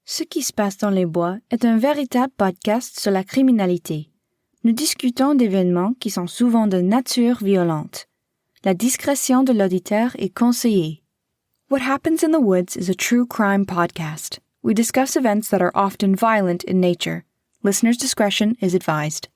Ce qui se passe dans les bois est un véritable podcast sur la criminalité. Nous discutons d'événements qui sont souvent de nature violente. La discrétion de l'auditeur est conseillée. What Happens in the Woods is a true crime podcast. We discuss events that are often violent in nature. Listener's discretion is advised.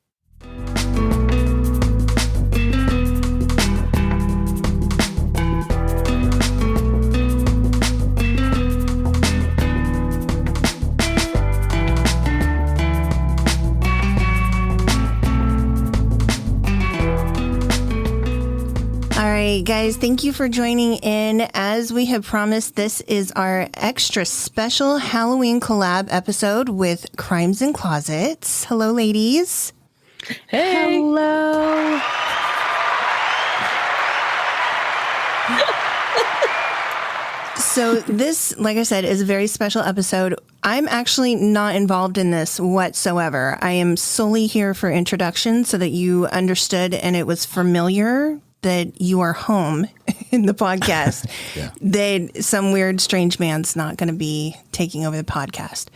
All right, guys, thank you for joining in. As we have promised, this is our extra special Halloween collab episode with Crimes in Closets. Hello, ladies. Hey. Hello. So this, like I said, is a very special episode. I'm actually not involved in this whatsoever. I am solely here for introduction so that you understood and it was familiar that you are home in the podcast, yeah. That some weird, strange man's not going to be taking over the podcast.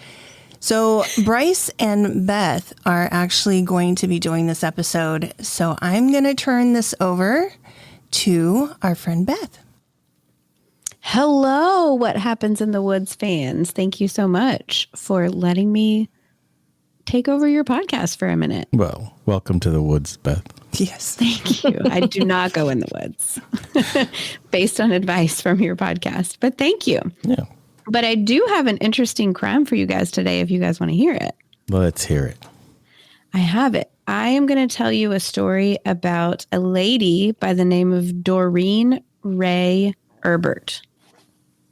So Brice and Beth are actually going to be doing this episode. So I'm going to turn this over to our friend Beth. Hello, What Happens in the Woods fans. Thank you so much for letting me take over your podcast for a minute. Well, welcome to the woods, Beth. Yes. Thank you. I do not go in the woods based on advice from your podcast, but thank you. Yeah. But I do have an interesting crime for you guys today if you guys want to hear it. Let's hear it. I have it. I am going to tell you a story about a lady by the name of Doreen Erbert.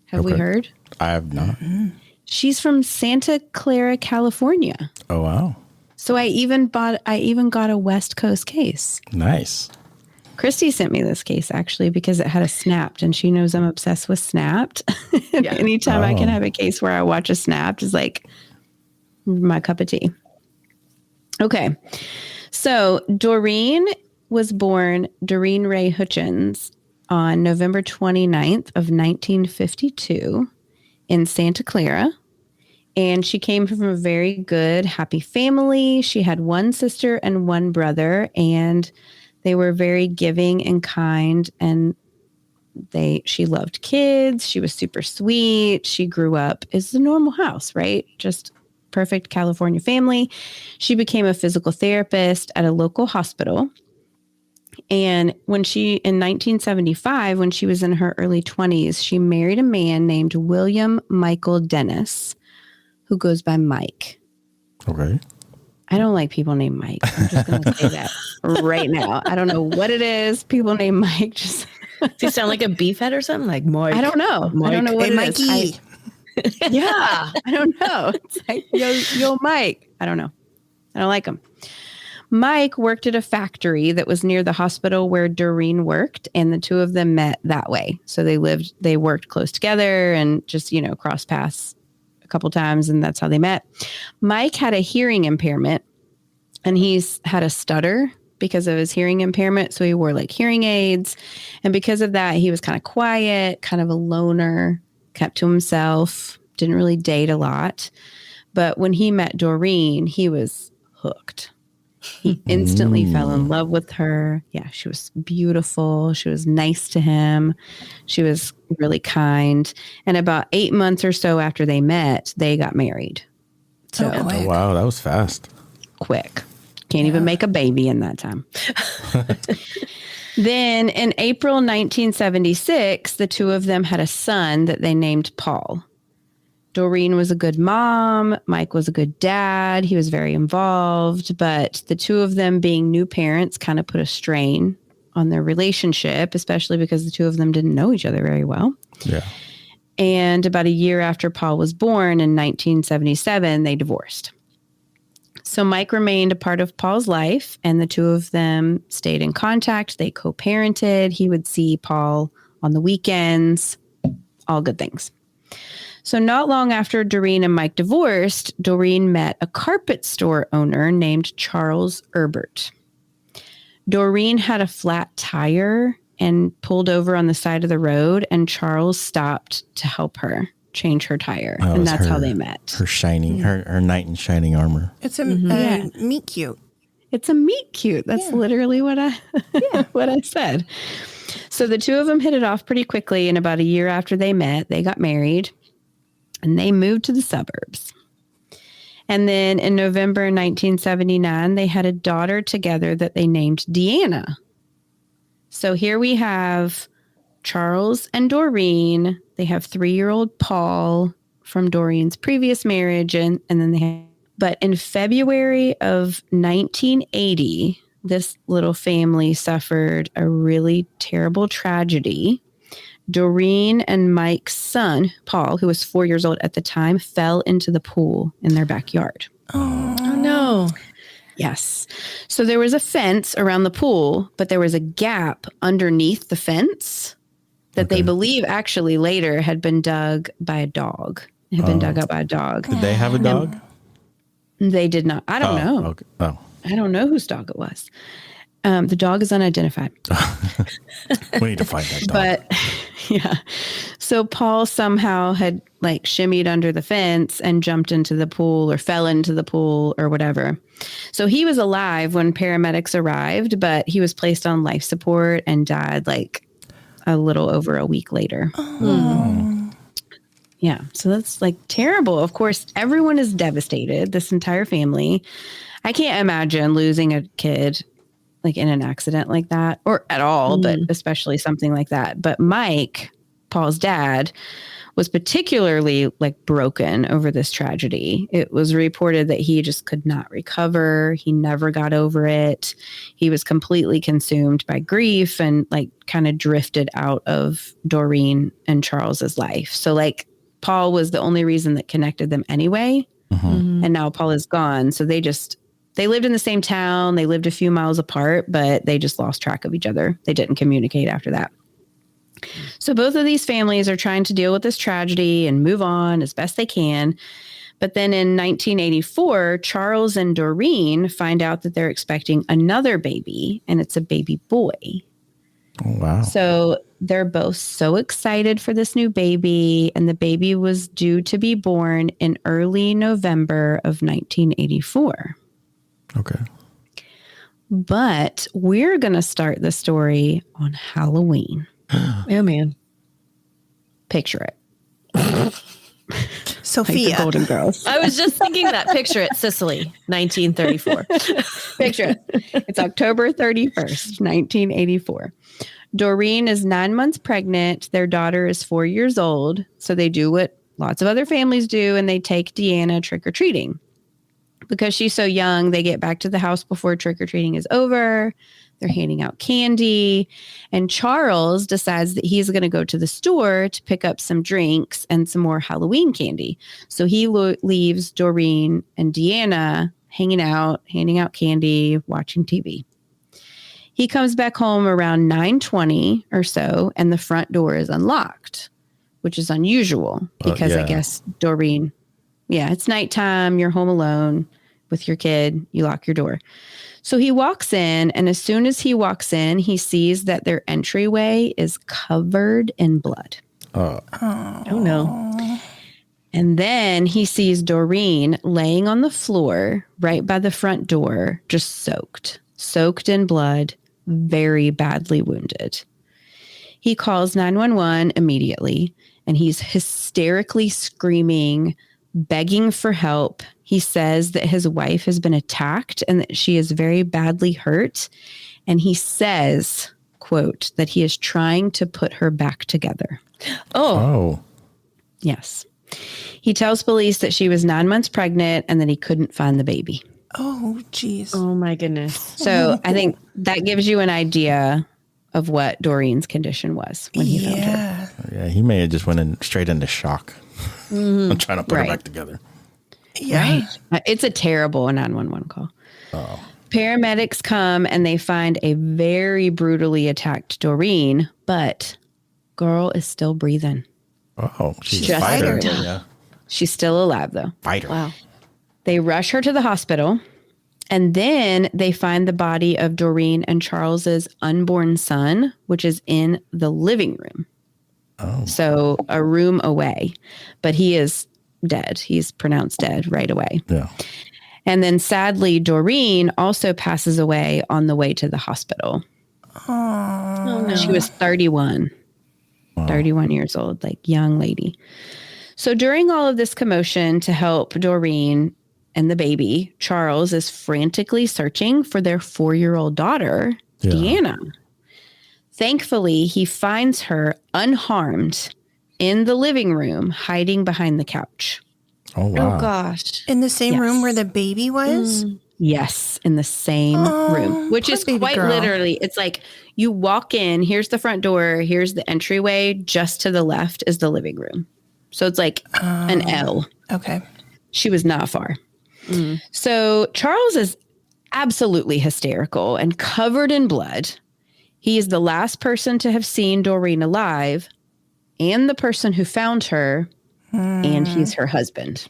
Have we heard? I have not. Mm-hmm. She's from Santa Clara, California. Oh, wow. So I even got a West Coast case. Nice. Cristy sent me this case actually because it had a Snapped, and she knows I'm obsessed with Snapped. Yeah. Anytime I can have a case where I watch a Snapped is like my cup of tea. Okay. So Doreen was born Doreen Ray Hutchins on November 29th of 1952 in Santa Clara. And she came from a very good, happy family. She had one sister and one brother, and they were very giving and kind. And she loved kids. She was super sweet. She grew up as a normal house, right? Just perfect California family. She became a physical therapist at a local hospital. And in 1975, when she was in her early 20s, she married a man named William Michael Dennis, who goes by Mike. Okay. I don't like people named Mike. I'm just going to say that right now. I don't know what it is. People named Mike. Does he sound like a beefhead or something? Like Mike? I don't know. Mike. I don't know what hey, it Mikey. is. Yeah. I don't know. It's like, yo, Mike. I don't know. I don't like him. Mike worked at a factory that was near the hospital where Doreen worked, and the two of them met that way. So they worked close together and just, crossed paths a couple times, and that's how they met. Mike had a hearing impairment, and he's had a stutter because of his hearing impairment. So he wore like hearing aids. And because of that, he was kind of quiet, kind of a loner, kept to himself, didn't really date a lot. But when he met Doreen, he was hooked. He instantly fell in love with her. Yeah, she was beautiful. She was nice to him. She was really kind. And about 8 months or so after they met, they got married. So Oh, wow. That was fast. quick. Can't even make a baby in that time. Then in April 1976, the two of them had a son that they named Paul. Doreen was a good mom. Mike was a good dad. He was very involved, but the two of them being new parents kind of put a strain on their relationship, especially because the two of them didn't know each other very well. Yeah. And about a year after Paul was born in 1977, they divorced. So Mike remained a part of Paul's life, and the two of them stayed in contact. They co-parented. He would see Paul on the weekends, all good things. So not long after Doreen and Mike divorced, Doreen met a carpet store owner named Charles Erbert. Doreen had a flat tire and pulled over on the side of the road, and Charles stopped to help her. change her tire. Oh, And it's that's how her- they met. Her shining, her knight in shining armor. It's a meet cute. It's a meet cute. That's literally what I said. So the two of them hit it off pretty quickly. And about a year after they met, they got married and they moved to the suburbs. And then in November 1979, they had a daughter together that they named Deanna. So here we have Charles and Doreen. They have 3-year-old Paul from Doreen's previous marriage. And then they have, but in February of 1980, this little family suffered a really terrible tragedy. Doreen and Mike's son, Paul, who was 4 years old at the time, fell into the pool in their backyard. Oh no. Yes. So there was a fence around the pool, but there was a gap underneath the fence that they believe actually later had been dug by a dog. It had been dug up by a dog. Did they have a dog? They did not. I don't know. Okay. Oh. I don't know whose dog it was. The dog is unidentified. We need to find that dog. But yeah. So Paul somehow had like shimmied under the fence and jumped into the pool or fell into the pool or whatever. So he was alive when paramedics arrived, but he was placed on life support and died like a little over a week later. Yeah. So that's like terrible. Of course, everyone is devastated, this entire family. I can't imagine losing a kid like in an accident like that or at all, but especially something like that. But Mike, Paul's dad, was particularly like broken over this tragedy. It was reported that he just could not recover. He never got over it. He was completely consumed by grief and like kind of drifted out of Doreen and Charles's life. So like Paul was the only reason that connected them anyway. And now Paul is gone. So they lived in the same town. They lived a few miles apart, but they just lost track of each other. They didn't communicate after that. So both of these families are trying to deal with this tragedy and move on as best they can. But then in 1984, Charles and Doreen find out that they're expecting another baby, and it's a baby boy. Oh, wow. So they're both so excited for this new baby, and the baby was due to be born in early November of 1984. Okay. But we're going to start the story on Halloween. Oh, man. Picture it. Like Sophia. the Golden Girls. I was just thinking that. Picture it, Sicily, 1934. Picture it. It's October 31st, 1984. Doreen is 9 months pregnant. Their daughter is 4 years old. So they do what lots of other families do, and they take Deanna trick-or-treating. Because she's so young, they get back to the house before trick-or-treating is over. They're handing out candy. And Charles decides that he's going to go to the store to pick up some drinks and some more Halloween candy. So he leaves Doreen and Deanna hanging out, handing out candy, watching TV. He comes back home around 9:20 or so, and the front door is unlocked, which is unusual because I guess Doreen, it's nighttime, you're home alone with your kid, you lock your door. So he walks in, and as soon as he walks in, he sees that their entryway is covered in blood. Oh, no. And then he sees Doreen laying on the floor right by the front door, just soaked in blood, very badly wounded. He calls 911 immediately, and he's hysterically screaming, begging for help. He says that his wife has been attacked and that she is very badly hurt. And he says, quote, that he is trying to put her back together. Oh. Yes. He tells police that she was 9 months pregnant and that he couldn't find the baby. Oh, geez. Oh, my goodness. So I think that gives you an idea of what Doreen's condition was when he found her. Yeah, he may have just went straight into shock. I'm trying to put her Right. back together. Yeah. It's a terrible 911 call. Paramedics come and they find a very brutally attacked Doreen, but girl is still breathing. Oh, she's a Just fighter. like Yeah. She's still alive, though. Fighter. Wow. They rush her to the hospital, and then they find the body of Doreen and Charles's unborn son, which is in the living room. So a room away, but he is dead. He's pronounced dead right away. Yeah. And then sadly, Doreen also passes away on the way to the hospital. Oh, no. She was 31, 31 years old, like young lady. So during all of this commotion to help Doreen and the baby, Charles is frantically searching for their 4-year-old daughter, Deanna. Thankfully, he finds her unharmed in the living room, hiding behind the couch. Oh, wow. Oh, gosh. in the same Yes. room where the baby was? Yes, in the same room, which poor is baby quite girl. literally, it's like you walk in, here's the front door, here's the entryway, just to the left is the living room. So it's like an L. Okay. She was not far. So Charles is absolutely hysterical and covered in blood. He is the last person to have seen Doreen alive and the person who found her, and he's her husband.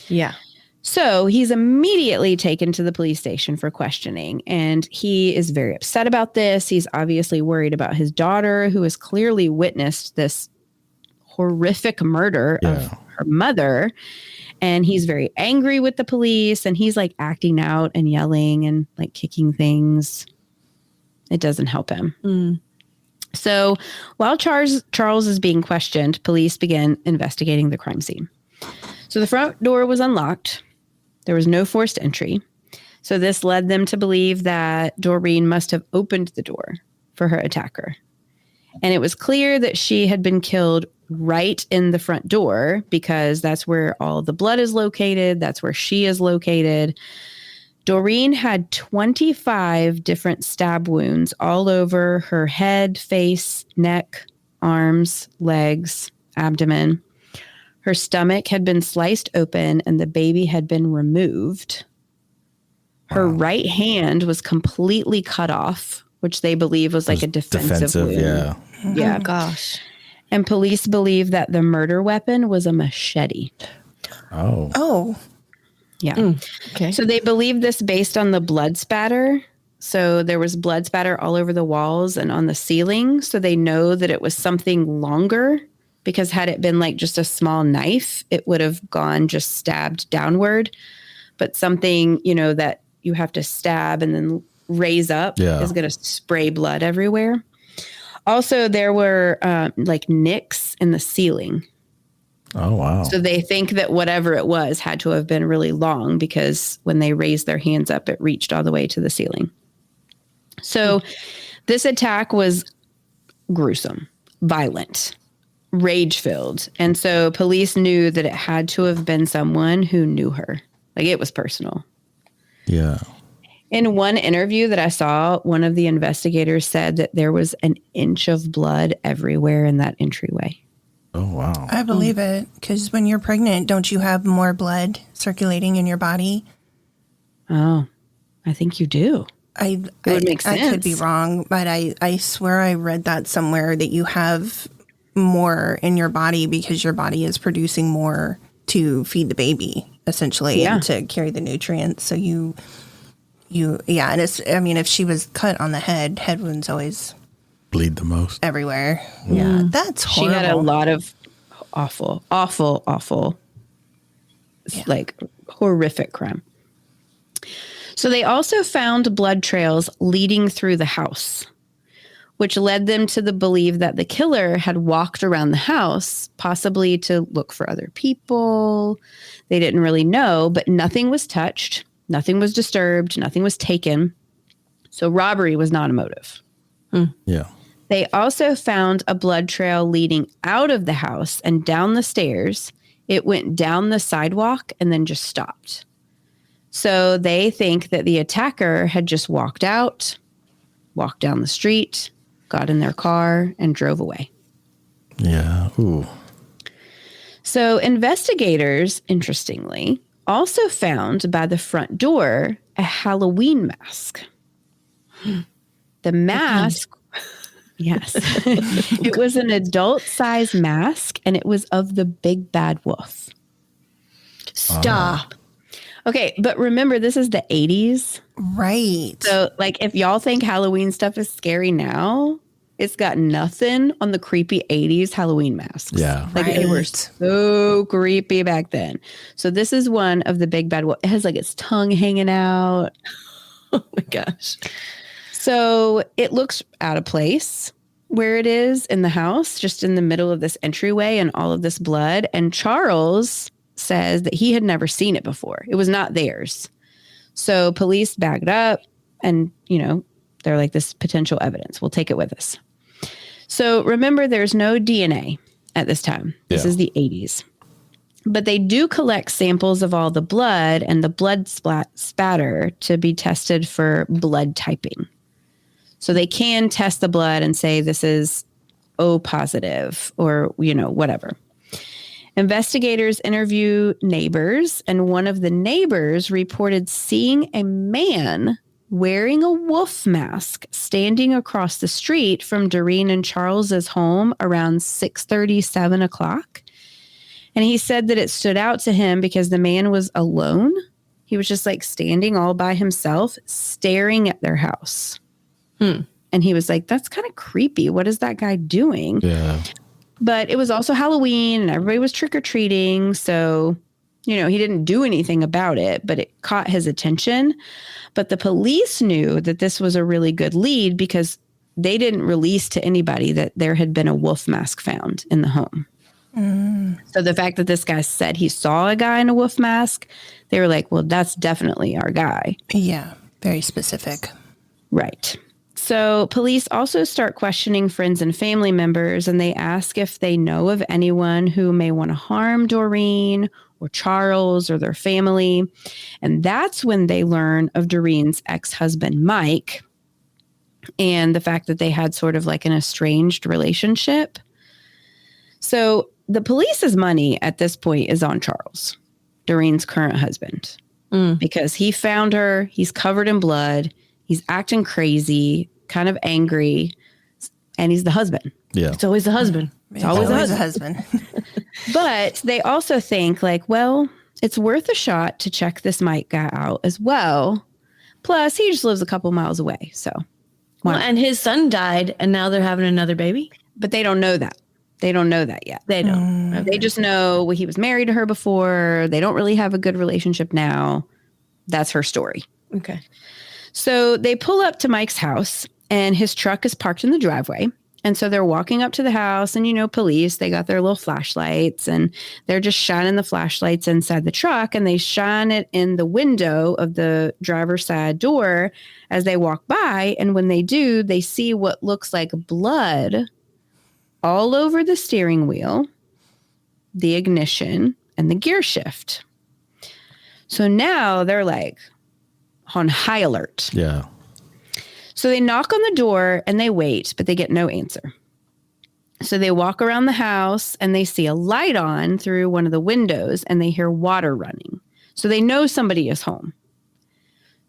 Yeah. So he's immediately taken to the police station for questioning, and he is very upset about this. He's obviously worried about his daughter, who has clearly witnessed this horrific murder of her mother. And he's very angry with the police, and he's like acting out and yelling and like kicking things. It doesn't help him. So while Charles is being questioned, police began investigating the crime scene. So the front door was unlocked. There was no forced entry. So this led them to believe that Doreen must have opened the door for her attacker. And it was clear that she had been killed right in the front door because that's where all the blood is located. That's where she is located. Doreen had 25 different stab wounds all over her head, face, neck, arms, legs, abdomen. Her stomach had been sliced open and the baby had been removed. Her right hand was completely cut off, which they believe was like a defensive wound. Yeah. Yeah. Oh, gosh. And police believe that the murder weapon was a machete. Oh. Oh, Yeah. Okay. So they believe this based on the blood spatter. So there was blood spatter all over the walls and on the ceiling. So they know that it was something longer, because had it been like just a small knife, it would have gone just stabbed downward. But something, you know, that you have to stab and then raise up is going to spray blood everywhere. Also, there were like nicks in the ceiling. Oh, wow. So they think that whatever it was had to have been really long, because when they raised their hands up, it reached all the way to the ceiling. So this attack was gruesome, violent, rage-filled. And so police knew that it had to have been someone who knew her. Like, it was personal. Yeah. In one interview that I saw, one of the investigators said that there was an inch of blood everywhere in that entryway. Oh, wow. I believe it. Because when you're pregnant, don't you have more blood circulating in your body? Oh, I think you do. It would make sense. I could be wrong, but I swear I read that somewhere, that you have more in your body because your body is producing more to feed the baby, essentially, and to carry the nutrients. So and it's, I mean, if she was cut on the head wounds always bleed the most everywhere. Yeah, that's horrible. She had a lot of awful, like horrific crime. So they also found blood trails leading through the house, which led them to the belief that the killer had walked around the house, possibly to look for other people. They didn't really know, but nothing was touched. Nothing was disturbed. Nothing was taken. So robbery was not a motive. Yeah. They also found a blood trail leading out of the house and down the stairs. It went down the sidewalk and then just stopped. So they think that the attacker had just walked out, walked down the street, got in their car, and drove away. Yeah. Ooh. So investigators, interestingly, also found by the front door a Halloween mask. The mask, yes, it was an adult-size mask, and it was of the big bad wolf. Stop. Okay, but remember, this is the 80s. Right. So, like, if y'all think Halloween stuff is scary now, it's got nothing on the creepy 80s Halloween masks. Yeah. Like they were so creepy back then. So this is one of the big bad wolves. It has like its tongue hanging out. Oh my gosh. So it looks out of place where it is in the house, just in the middle of this entryway and all of this blood. And Charles says that he had never seen it before. It was not theirs. So police bagged up and, they're like, this potential evidence. We'll take it with us. So remember, there's no DNA at this time. This is the 80s. But they do collect samples of all the blood and the blood spatter to be tested for blood typing. So they can test the blood and say this is O positive or, whatever. Investigators interview neighbors, and one of the neighbors reported seeing a man wearing a wolf mask standing across the street from Doreen and Charles's home around 6:30, 7 o'clock. And he said that it stood out to him because the man was alone. He was just like standing all by himself, staring at their house. And he was like, that's kind of creepy. What is that guy doing? Yeah. But it was also Halloween and everybody was trick-or-treating. So, he didn't do anything about it, but it caught his attention. But the police knew that this was a really good lead because they didn't release to anybody that there had been a wolf mask found in the home. So the fact that this guy said he saw a guy in a wolf mask, they were like, well, that's definitely our guy. Yeah, very specific. Right. So police also start questioning friends and family members, and they ask if they know of anyone who may want to harm Doreen or Charles or their family. And that's when they learn of Doreen's ex-husband, Mike, and the fact that they had sort of like an estranged relationship. So the police's money at this point is on Charles, Doreen's current husband, because he found her. He's covered in blood. He's acting crazy, kind of angry, and he's the husband. Yeah. It's always the husband. It's always a husband. But they also think like, well, it's worth a shot to check this Mike guy out as well. Plus, he just lives a couple miles away. So, Well, and his son died, and now they're having another baby. But they don't know that. They don't know that yet. They don't. Okay. They just know he was married to her before. They don't really have a good relationship now. That's her story. Okay. So they pull up to Mike's house, and his truck is parked in the driveway. And so they're walking up to the house, and, police, they got their little flashlights, and they're just shining the flashlights inside the truck, and they shine it in the window of the driver's side door as they walk by. And when they do, they see what looks like blood all over the steering wheel, the ignition, and the gear shift. So now they're like on high alert. Yeah. So they knock on the door and they wait, but they get no answer. So they walk around the house and they see a light on through one of the windows and they hear water running. So they know somebody is home.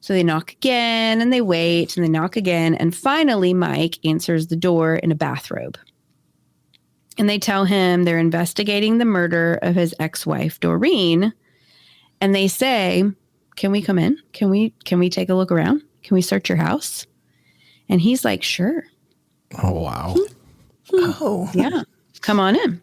So they knock again and they wait and they knock again. And finally, Mike answers the door in a bathrobe. And they tell him they're investigating the murder of his ex-wife, Doreen. And they say, can we come in? Can we take a look around? Can we search your house? And he's like, sure. Oh, wow. Oh. Yeah. Come on in.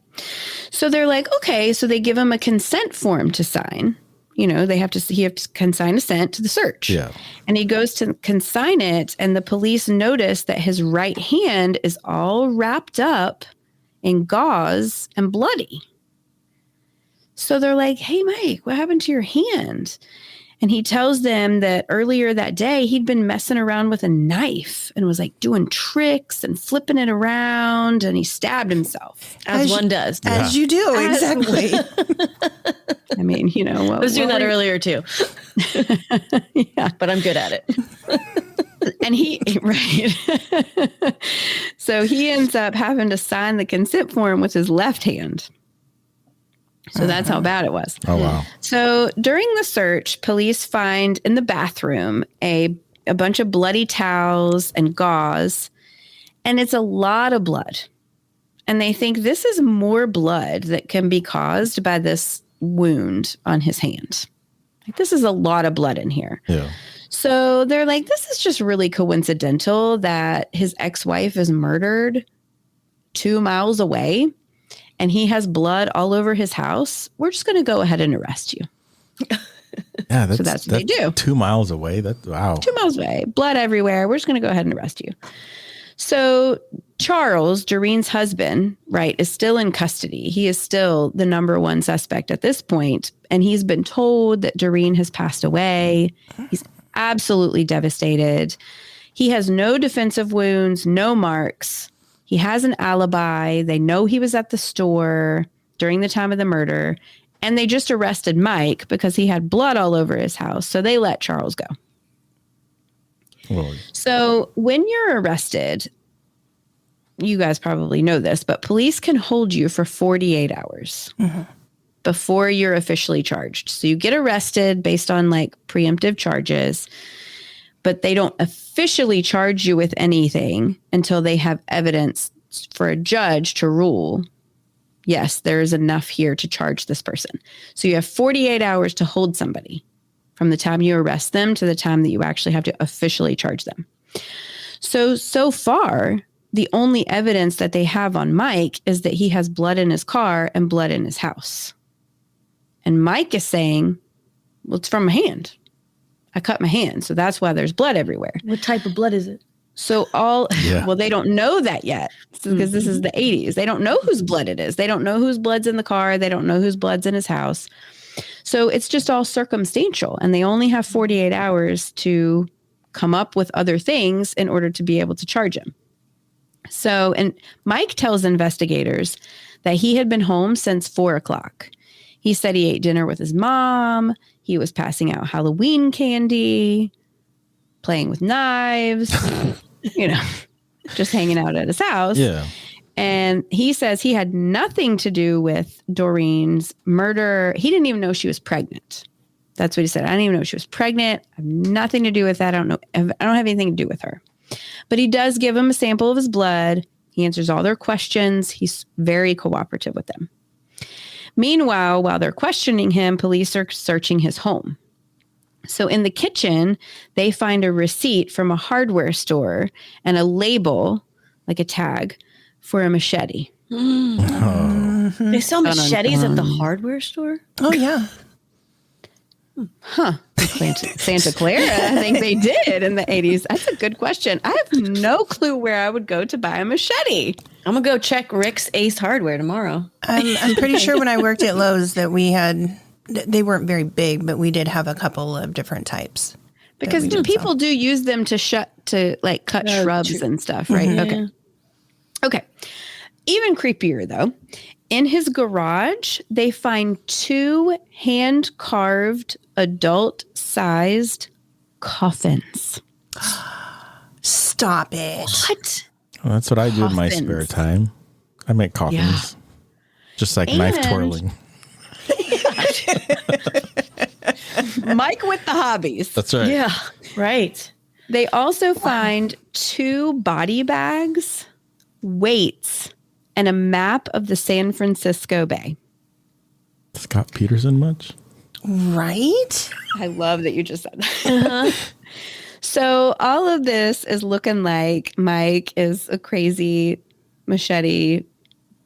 So they're like, okay. So they give him a consent form to sign. He have to consign assent to the search. Yeah. And he goes to consign it. And the police notice that his right hand is all wrapped up in gauze and bloody. So they're like, hey, Mike, what happened to your hand? And he tells them that earlier that day, he'd been messing around with a knife and was like doing tricks and flipping it around. And he stabbed himself. As one does. As you do, exactly. I mean, I was doing that earlier too. Yeah. But I'm good at it. And right. So he ends up having to sign the consent form with his left hand. So that's how bad it was. Oh, wow. So during the search, police find in the bathroom a bunch of bloody towels and gauze, and it's a lot of blood. And they think this is more blood that can be caused by this wound on his hand. Like, this is a lot of blood in here. Yeah. So they're like, this is just really coincidental that his ex-wife is murdered 2 miles away and he has blood all over his house. We're just going to go ahead and arrest you. Yeah, So that's what they do. 2 miles away. Wow. 2 miles away, blood everywhere. We're just going to go ahead and arrest you. So Charles, Doreen's husband, right, is still in custody. He is still the number one suspect at this point, and he's been told that Doreen has passed away. He's absolutely devastated. He has no defensive wounds, no marks. He has an alibi. They know he was at the store during the time of the murder, and they just arrested Mike because he had blood all over his house. So they let Charles go. Well, So when you're arrested, you guys probably know this, but police can hold you for 48 hours before you're officially charged. So you get arrested based on like preemptive charges, but they don't officially charge you with anything until they have evidence for a judge to rule, yes, there is enough here to charge this person. So you have 48 hours to hold somebody from the time you arrest them to the time that you actually have to officially charge them. So far, the only evidence that they have on Mike is that he has blood in his car and blood in his house. And Mike is saying, well, it's from my hand. I cut my hand. So that's why there's blood everywhere. What type of blood is it? So well, they don't know that yet because this is the 80s. They don't know whose blood it is. They don't know whose blood's in the car. They don't know whose blood's in his house. So it's just all circumstantial. And they only have 48 hours to come up with other things in order to be able to charge him. So, and Mike tells investigators that he had been home since 4:00. He said he ate dinner with his mom. He was passing out Halloween candy, playing with knives, just hanging out at his house. yeah. And he says he had nothing to do with Doreen's murder. He didn't even know she was pregnant. That's what he said. I didn't even know she was pregnant. I have nothing to do with that. I don't have anything to do with her. But he does give them a sample of his blood. He answers all their questions. He's very cooperative with them. Meanwhile, while they're questioning him, police are searching his home. So in the kitchen, they find a receipt from a hardware store and a label, like a tag, for a machete. They sell machetes at the hardware store? Oh, yeah. Huh. Santa Clara, I think they did in the 80s. That's a good question. I have no clue where I would go to buy a machete. I'm going to go check Rick's Ace Hardware tomorrow. I'm pretty sure when I worked at Lowe's that we had, they weren't very big, but we did have a couple of different types. Because people do use them to cut shrubs and stuff, right? Mm-hmm. Okay. Even creepier, though. In his garage, they find 2 hand-carved, adult-sized coffins. Stop it. What? Well, that's what I do in my Coffins. spare time. I make coffins. Just like knife twirling. Mike with the hobbies. That's right. Yeah, right. They also find 2 body bags, weights, and a map of the San Francisco Bay. Scott Peterson much? Right? I love that you just said that. So all of this is looking like Mike is a crazy machete,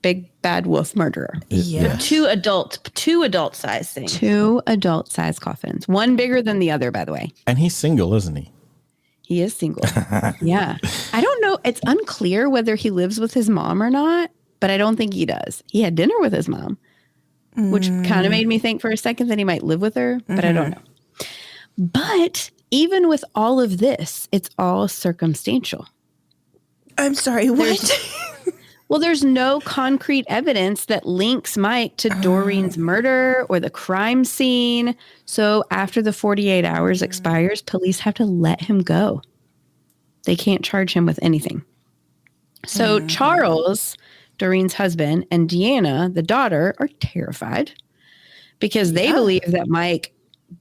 big bad wolf murderer. Yeah. 2 adult size things. 2 adult-sized coffins. One bigger than the other, by the way. And he's single, isn't he? He is single. Yeah. I don't know. It's unclear whether he lives with his mom or not, but I don't think he does. He had dinner with his mom, which kind of made me think for a second that he might live with her, but I don't know. But even with all of this, it's all circumstantial. I'm sorry, what? Well, there's no concrete evidence that links Mike to Doreen's murder or the crime scene. So after the 48 hours expires, police have to let him go. They can't charge him with anything. So Charles, Doreen's husband, and Deanna, the daughter, are terrified because they believe that Mike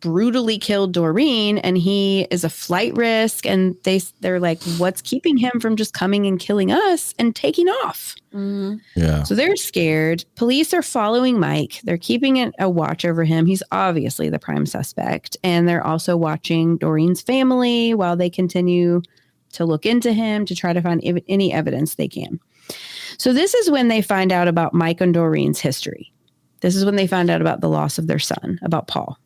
brutally killed Doreen, and he is a flight risk. And they're like, what's keeping him from just coming and killing us and taking off? Yeah. So they're scared. Police are following Mike. They're keeping a watch over him. He's obviously the prime suspect. And they're also watching Doreen's family while they continue to look into him to try to find any evidence they can. So this is when they find out about Mike and Doreen's history. This is when they find out about the loss of their son, about Paul.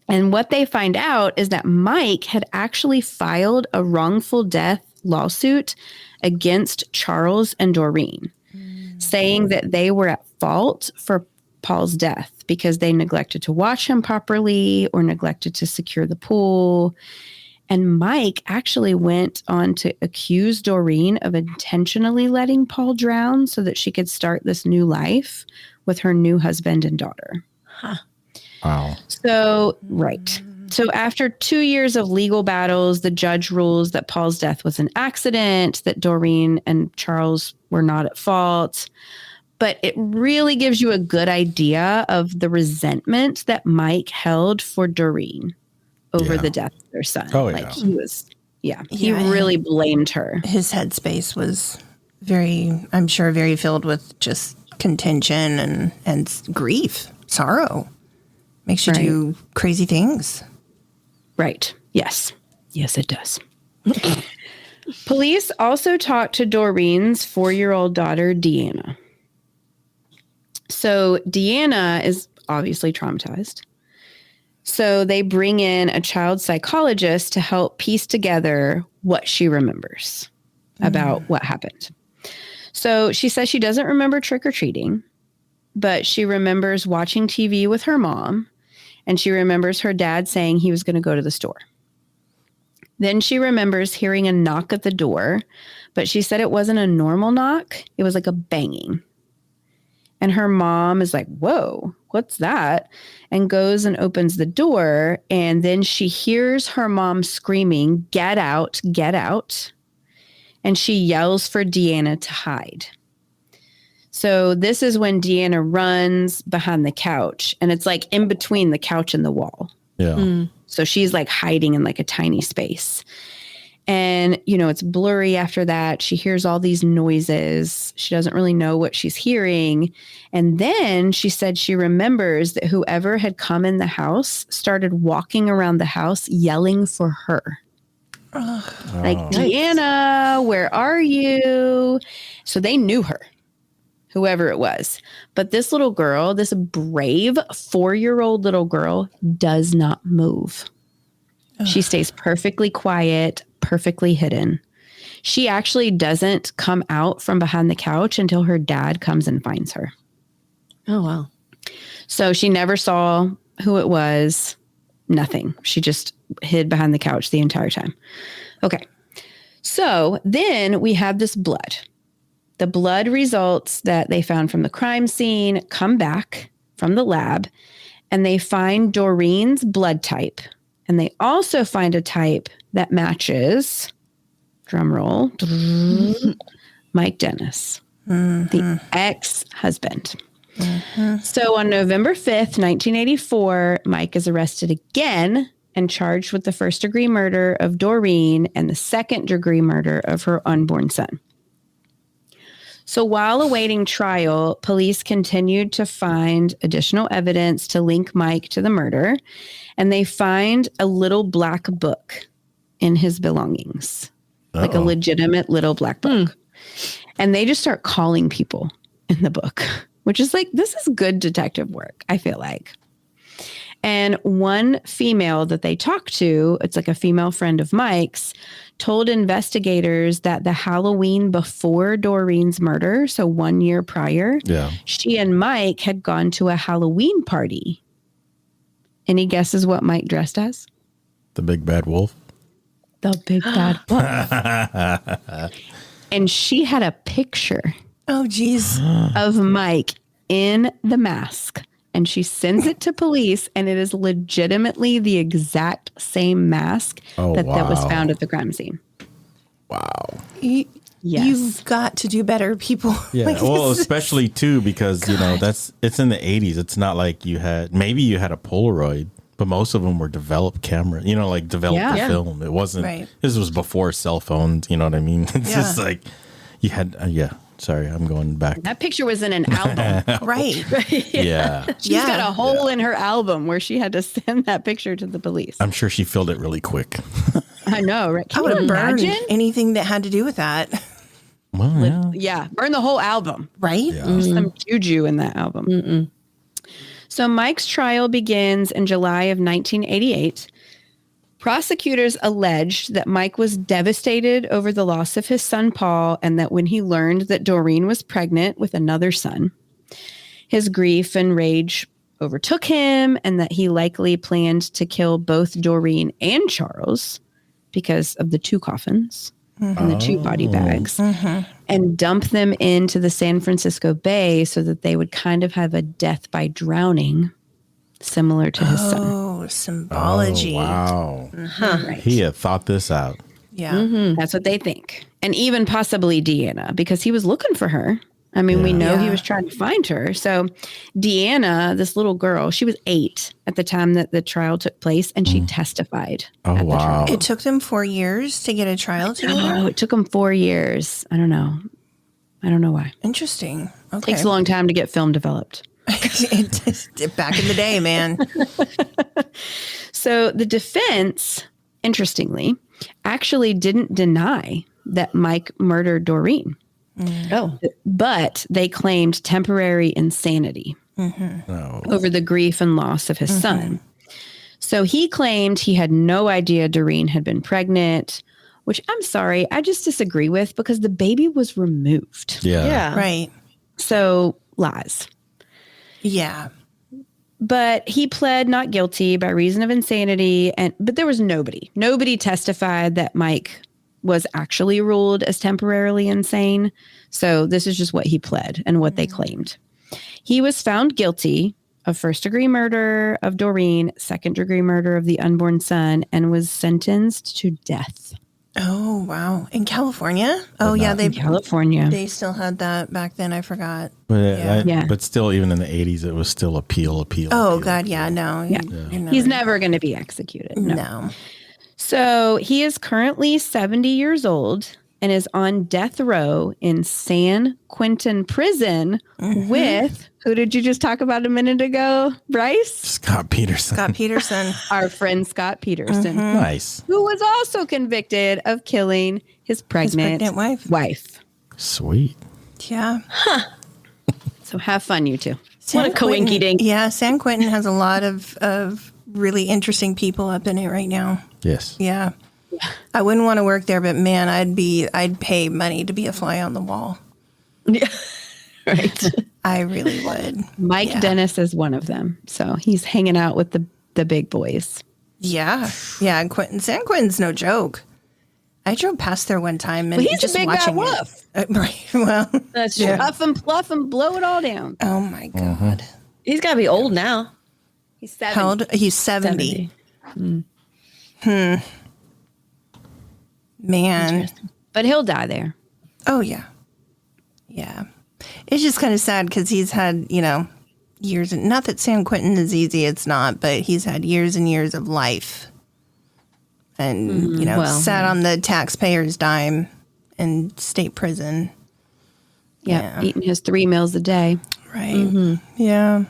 And what they find out is that Mike had actually filed a wrongful death lawsuit against Charles and Doreen, saying that they were at fault for Paul's death because they neglected to watch him properly or neglected to secure the pool. And Mike actually went on to accuse Doreen of intentionally letting Paul drown so that she could start this new life with her new husband and daughter. Huh. Wow. So, right. So after 2 years of legal battles, the judge rules that Paul's death was an accident, that Doreen and Charles were not at fault. But it really gives you a good idea of the resentment that Mike held for Doreen over the death of their son. Oh, like he was, he Yeah. really blamed her. His headspace was I'm sure, very filled with just contention and grief, sorrow. Makes you do crazy things. Right. Yes. Yes, it does. Police also talked to Doreen's 4-year-old daughter, Deanna. So Deanna is obviously traumatized. So they bring in a child psychologist to help piece together what she remembers about what happened. So she says she doesn't remember trick-or-treating, but she remembers watching TV with her mom, and she remembers her dad saying he was going to go to the store. Then she remembers hearing a knock at the door, but she said it wasn't a normal knock. It was like a banging. And her mom is like, whoa, what's that? And goes and opens the door. And then she hears her mom screaming, get out, get out. And she yells for Deanna to hide. So this is when Deanna runs behind the couch. And it's like in between the couch and the wall. Yeah. So she's like hiding in like a tiny space. And, it's blurry after that. She hears all these noises. She doesn't really know what she's hearing. And then she said she remembers that whoever had come in the house started walking around the house yelling for her. Like, Deanna, where are you? So they knew her, whoever it was. But this little girl, this brave 4-year-old little girl, does not move. She stays perfectly quiet, perfectly hidden. She actually doesn't come out from behind the couch until her dad comes and finds her. Oh, wow. So she never saw who it was, nothing. She just hid behind the couch the entire time. Okay. So then we have this blood. The blood results that they found from the crime scene come back from the lab, and they find Doreen's blood type. And they also find a type that matches, drum roll, Mike Dennis, the ex-husband. So on November 5th, 1984, Mike is arrested again and charged with the first-degree murder of Doreen and the second-degree murder of her unborn son. So while awaiting trial, police continued to find additional evidence to link Mike to the murder, and they find a little black book in his belongings, like a legitimate little black book. And they just start calling people in the book, which is like, this is good detective work, I feel like. And one female that they talked to, it's like a female friend of Mike's, told investigators that the Halloween before Doreen's murder, so 1 year prior, she and Mike had gone to a Halloween party. Any guesses what Mike dressed as? The big bad wolf. The big bad wolf. And she had a picture of Mike in the mask. And she sends it to police, and it is legitimately the exact same mask that was found at the crime scene. Wow. Yes. You've got to do better, people. Yeah. Well, especially too, because, it's in the 80s. It's not like you had a Polaroid. But most of them were developed camera, like developed the film. It wasn't, this was before cell phones, you know what I mean? It's just like you had, sorry, I'm going back. That picture was in an album. Right. Yeah. She's got a hole in her album where she had to send that picture to the police. I'm sure she filled it really quick. I know, right? I would have burned anything that had to do with that. Well, burn the whole album. Right? Yeah. There's some juju in that album. So Mike's trial begins in July of 1988. Prosecutors alleged that Mike was devastated over the loss of his son, Paul, and that when he learned that Doreen was pregnant with another son, his grief and rage overtook him, and that he likely planned to kill both Doreen and Charles because of the 2 coffins and the 2 body bags, and dump them into the San Francisco Bay so that they would kind of have a death by drowning similar to his son. Oh, symbology. Oh, wow. Right. He had thought this out. Yeah. That's what they think. And even possibly Deanna, because he was looking for her. I mean, we know he was trying to find her. So Deanna, this little girl, she was 8 at the time that the trial took place, and she testified. Oh, wow. It took them 4 years to get a trial together? Oh, it took them 4 years. I don't know why. Interesting. Okay. Takes a long time to get film developed. Back in the day, man. So the defense, interestingly, actually didn't deny that Mike murdered Doreen. Oh, But they claimed temporary insanity over the grief and loss of his son. So he claimed he had no idea Doreen had been pregnant, which I'm sorry, I just disagree with, because the baby was removed. yeah. Right. So lies. Yeah. But he pled not guilty by reason of insanity. But there was nobody testified that Mike was actually ruled as temporarily insane. So this is just what he pled and what they claimed. He was found guilty of first-degree murder of Doreen, second-degree murder of the unborn son, and was sentenced to death. Oh, wow. In California? Oh, yeah. California. They still had that back then. I forgot. But but still, even in the 80s, it was still appeal. Oh, God. Yeah. No. Yeah. He's never going to be executed. No. So he is currently 70 years old and is on death row in San Quentin prison with, who did you just talk about a minute ago, Brice? Scott Peterson. Our friend Scott Peterson. Nice. Who was also convicted of killing his pregnant wife. Sweet. Yeah. So have fun, you two. What a coinky dink. Yeah. San Quentin has a lot of really interesting people up in it right now. Yes. Yeah. I wouldn't want to work there, but man, I'd pay money to be a fly on the wall. Yeah. Right. I really would. Mike Dennis is one of them. So he's hanging out with the big boys. Yeah. Yeah. And San Quentin's no joke. I drove past there one time and he's just a big guy watching wolf. Right. Well, That's true. Puff and pluff and blow it all down. oh my God. He's got to be old now. He's 70. How old? He's 70. Man. But he'll die there. Oh, yeah. Yeah. It's just kind of sad because he's had, years. Not that San Quentin is easy. It's not. But he's had years and years of life. And, sat on the taxpayer's dime in state prison. Yeah. Eating his 3 meals a day. Right. Yeah.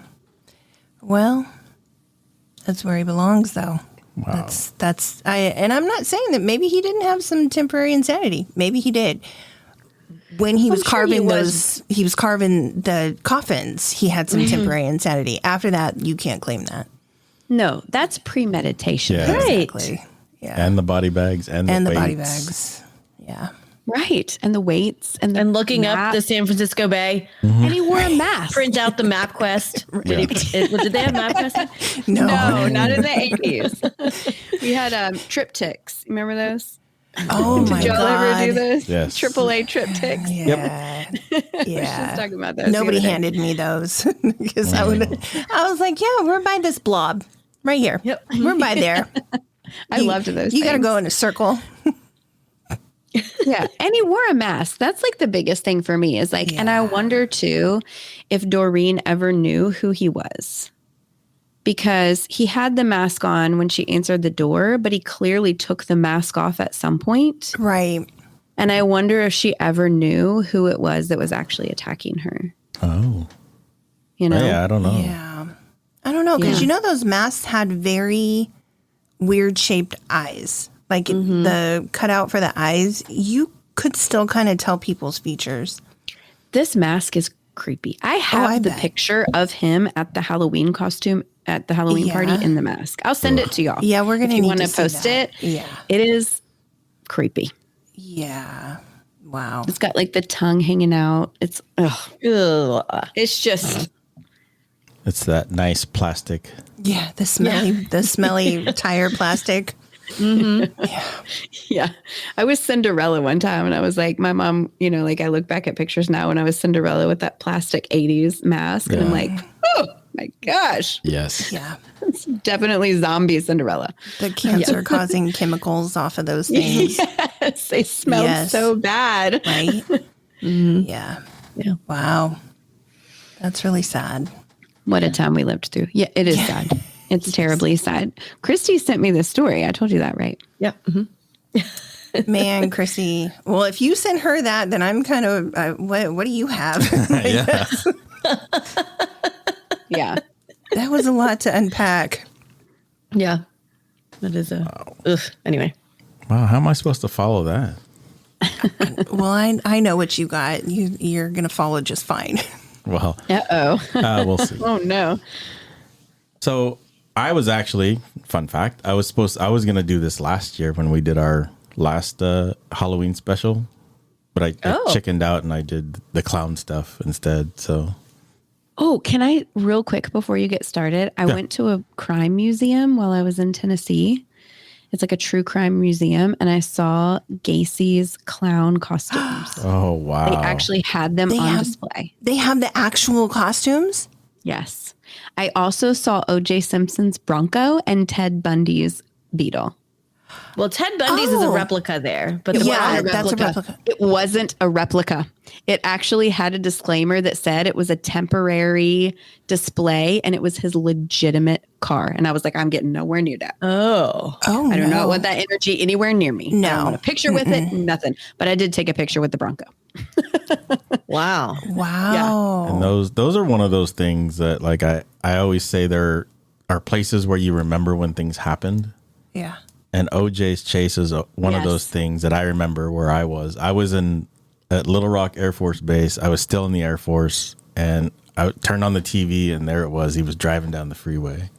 Well, that's where he belongs, though. Wow. And I'm not saying that maybe he didn't have some temporary insanity. Maybe he did. When he was carving he was carving the coffins, he had some temporary insanity. After that, you can't claim that. No, that's premeditation. Yeah. Right. Exactly. Yeah. And the body bags and the weights. Body bags. Yeah. Right. And the weights and looking up the San Francisco Bay. And he wore a mask. Print out the MapQuest. Did they have MapQuest? No. No, not in the 80s. We had triptychs. Remember those? Oh my Did y'all God. ever do this? Yes. AAA triptychs. Yeah. Yeah. Just talking about those. Nobody the other day. handed me those because I was like, yeah, we're by this blob right here. Yep. We're by there. I loved those. You got to things. go in a circle. Yeah. And he wore a mask. That's like the biggest thing for me is like, and I wonder too, if Doreen ever knew who he was. because he had the mask on when she answered the door, but he clearly took the mask off at some point. Right. And I wonder if she ever knew who it was that was actually attacking her. Oh. You know? Yeah, I don't know. Yeah. I don't know, because those masks had very weird shaped eyes. Like the cutout for the eyes, you could still kind of tell people's features. This mask is creepy. I have the picture of him at the Halloween costume at the Halloween party in the mask. I'll send it to y'all. Yeah, we're going to want to post it. Yeah. It is creepy. Yeah. Wow. It's got like the tongue hanging out. It's it's just It's that nice plastic. Yeah, the smelly tire plastic. Yeah. I was Cinderella one time and I was like, my mom, like I look back at pictures now when I was Cinderella with that plastic 80s mask and I'm like, oh my gosh. Yes. Yeah. It's definitely zombie Cinderella. The cancer causing chemicals off of those things. Yes. They smelled so bad. Right? Yeah. Yeah. Wow. That's really sad. What a time we lived through. Yeah, it is sad. It's terribly sad. Cristy sent me this story. I told you that, right? Yep. Mm-hmm. Man, Cristy. Well, if you send her that, then I'm kind of, what do you have? Yeah. Yeah. That was a lot to unpack. Yeah. That is anyway. Wow, how am I supposed to follow that? Well, I know what you got. You're going to follow just fine. Well, we'll see. Oh, no. So I was actually, fun fact, I was going to do this last year when we did our last Halloween special, but I chickened out and I did the clown stuff instead. So. Oh, can I real quick before you get started? I went to a crime museum while I was in Tennessee. It's like a true crime museum. And I saw Gacy's clown costumes. Oh, wow. They actually had them on display. They have the actual costumes? Yes. I also saw O.J. Simpson's Bronco and Ted Bundy's Beetle. Well, Ted Bundy's is a replica there, but that's a replica. It wasn't a replica. It actually had a disclaimer that said it was a temporary display and it was his legitimate car. And I was like, I'm getting nowhere near that. Oh, I do not want that energy anywhere near me. No. I don't want a picture with it, nothing. But I did take a picture with the Bronco. wow. Wow. And those are one of those things that, like, I always say there are places where you remember when things happened. Yeah. And OJ's Chase is one of those things that I remember where I was. I was at Little Rock Air Force Base. I was still in the Air Force, and I turned on the TV, and there it was. He was driving down the freeway.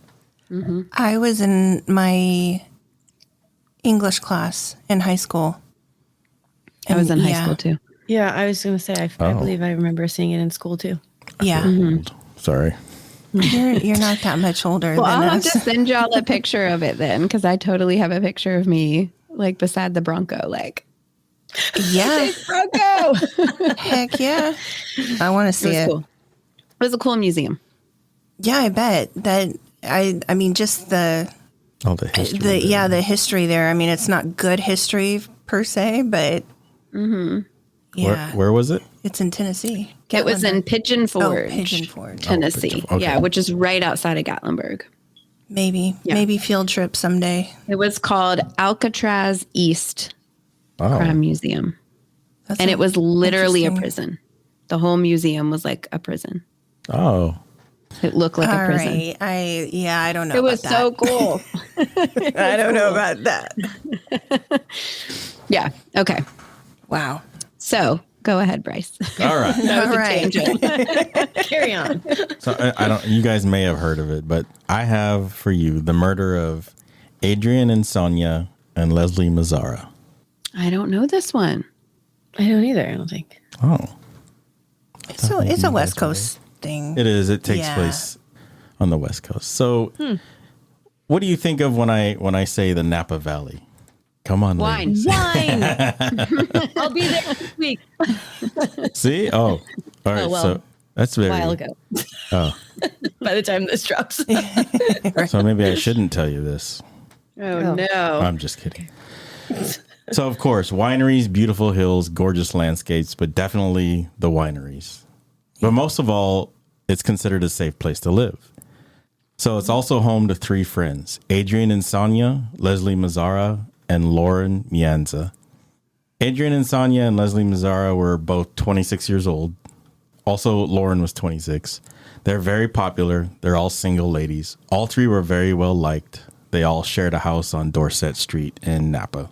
Mm-hmm. I was in my English class in high school. I was in high school, too. Yeah, I was going to say, I believe I remember seeing it in school, too. Yeah. Sorry. You're not that much older well, than I'll us. have to send y'all a picture of it then, because I totally have a picture of me like beside the Bronco, like yeah, Bronco. Heck yeah, I want to see it. Cool. It was a cool museum. Yeah, I bet that. I mean, just the history. The history there. I mean, it's not good history per se, but yeah. Where was it? It's in Tennessee. It was in Pigeon Forge, Tennessee. Okay. Yeah, which is right outside of Gatlinburg. Maybe field trip someday. It was called Alcatraz East Crime Museum. And it was literally a prison. The whole museum was like a prison. Oh. It looked like a prison. Right. I don't know. It was so cool. I don't know about that. Yeah. Okay. Wow. So go ahead, Brice. All right. That was a tangent. Carry on. So I don't. You guys may have heard of it, but I have for you the murder of Adriane Insogna and Leslie Mazzara. I don't know this one. I don't either. I don't think. Oh. So it's a West Coast thing. It is. It takes place on the West Coast. So, what do you think of when I say the Napa Valley? Come on, wine. ladies. Wine. I'll be there this week. See? Oh, all right. So that's very a while ago. Oh. By the time this drops. So maybe I shouldn't tell you this. Oh, no. I'm just kidding. So, of course, wineries, beautiful hills, gorgeous landscapes, but definitely the wineries. But most of all, it's considered a safe place to live. So it's also home to 3 friends, Adriane Insogna, Leslie Mazzara, and Lauren Mianza. Adriane Insogna and Leslie Mazzara were both 26 years old. Also, Lauren was 26. They're very popular. They're all single ladies. All 3 were very well liked. They all shared a house on Dorset Street in Napa.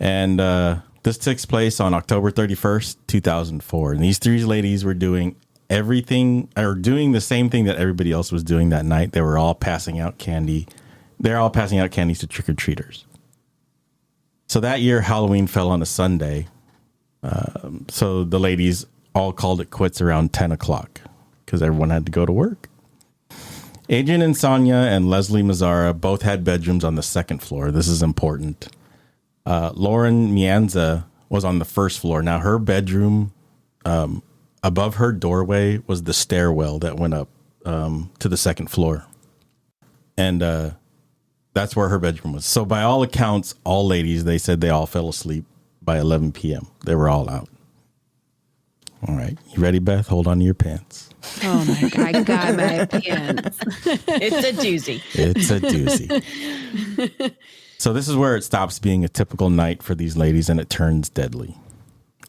And this takes place on October 31st, 2004. And these 3 ladies were doing everything, or doing the same thing that everybody else was doing that night. They were all passing out candy. They're all passing out candies to trick-or-treaters. So that year, Halloween fell on a Sunday. So the ladies all called it quits around 10 o'clock because everyone had to go to work. Adriane Insogna and Leslie Mazzara both had bedrooms on the 2nd floor. This is important. Lauren Mianza was on the 1st floor. Now, her bedroom, above her doorway was the stairwell that went up to the 2nd floor. And that's where her bedroom was. So by all accounts, all ladies, they said they all fell asleep by 11 p.m. They were all out. All right. You ready, Beth? Hold on to your pants. Oh, my God. I got my pants. It's a doozy. It's a doozy. So this is where it stops being a typical night for these ladies and it turns deadly.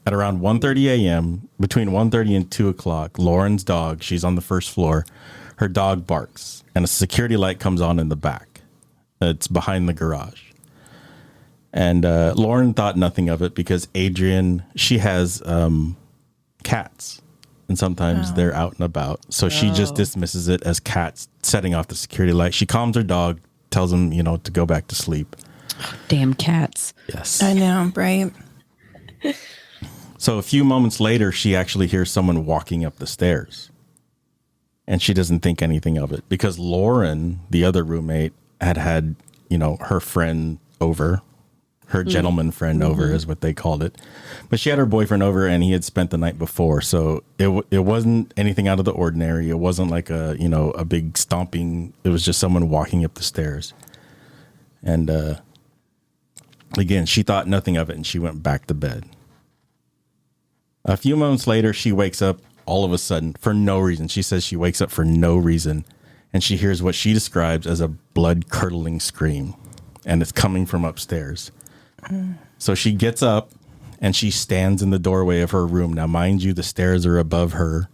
At around 1:30 a.m., between 1:30 and 2 o'clock, Lauren's dog, she's on the 1st floor, her dog barks and a security light comes on in the back. It's behind the garage. And Lauren thought nothing of it because Adriane, she has cats. And sometimes they're out and about. So she just dismisses it as cats setting off the security light. She calms her dog, tells him, to go back to sleep. Damn cats. Yes. I know, right? So a few moments later, she actually hears someone walking up the stairs. And she doesn't think anything of it because Lauren, the other roommate, had, her friend over. Her gentleman friend over is what they called it. But she had her boyfriend over and he had spent the night before. So it wasn't anything out of the ordinary. It wasn't like a big stomping. It was just someone walking up the stairs. And again, she thought nothing of it and she went back to bed. A few moments later, she wakes up all of a sudden for no reason. She says she wakes up for no reason and she hears what she describes as a blood-curdling scream. And it's coming from upstairs. So she gets up and she stands in the doorway of her room. Now, mind you, the stairs are above her.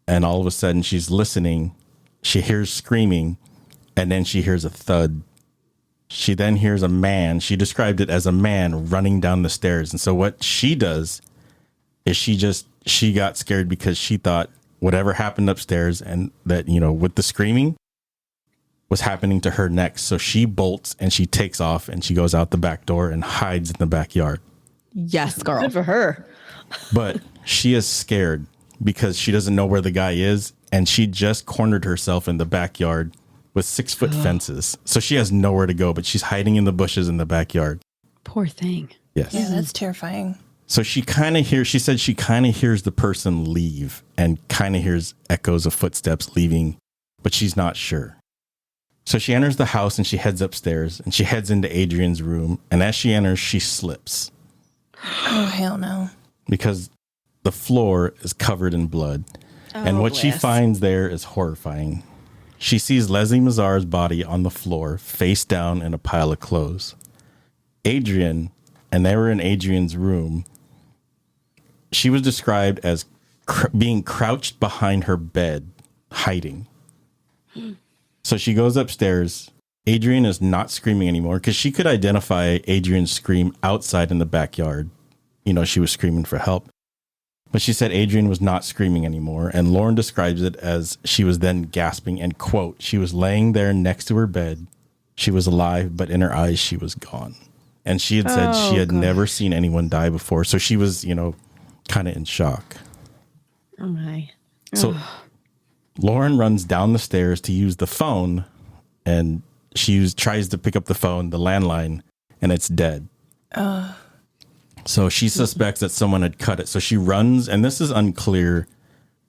And all of a sudden she's listening. She hears screaming and then she hears a thud. She then hears a man. She described it as a man running down the stairs. And so what she does is she got scared because she thought whatever happened upstairs and that, with the screaming was happening to her next. So she bolts and she takes off and she goes out the back door and hides in the backyard. Yes, girl. Good for her. But she is scared because she doesn't know where the guy is. And she just cornered herself in the backyard with 6-foot fences. So she has nowhere to go, but she's hiding in the bushes in the backyard. Poor thing. Yes. Yeah, that's terrifying. So she said she kind of hears the person leave and kind of hears echoes of footsteps leaving, but she's not sure. So she enters the house and she heads upstairs and she heads into Adriane's room. And as she enters, she slips. Oh, hell no. Because the floor is covered in blood. And what she finds there is horrifying. She sees Leslie Mazzara's body on the floor, face down in a pile of clothes. Adriane, and they were in Adriane's room. She was described as being crouched behind her bed, hiding. So she goes upstairs. Adriane is not screaming anymore because she could identify Adriane's scream outside in the backyard. She was screaming for help. But she said Adriane was not screaming anymore. And Lauren describes it as she was then gasping and, quote, she was laying there next to her bed. She was alive, but in her eyes, she was gone. And she had said she had never seen anyone die before. So she was, kind of in shock. Oh, my. So Lauren runs down the stairs to use the phone, and she tries to pick up the phone, the landline, and it's dead. So she suspects that someone had cut it. So she runs, and this is unclear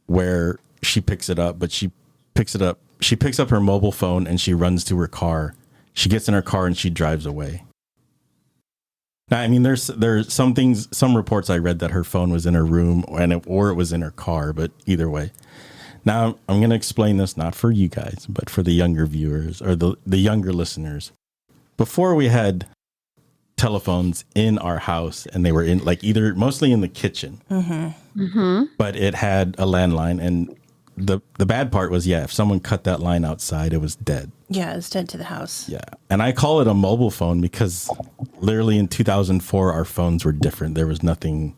where she picks it up, but she picks it up. She picks up her mobile phone and she runs to her car. She gets in her car and she drives away. Now, I mean, there's some reports I read that her phone was in her room or it was in her car, but either way. Now, I'm going to explain this not for you guys, but for the younger viewers or the younger listeners. Before we had telephones in our house, and they were in like either mostly in the kitchen, but it had a landline. And the bad part was, if someone cut that line outside, it was dead. Yeah, it's dead to the house. Yeah. And I call it a mobile phone because literally in 2004, our phones were different. There was nothing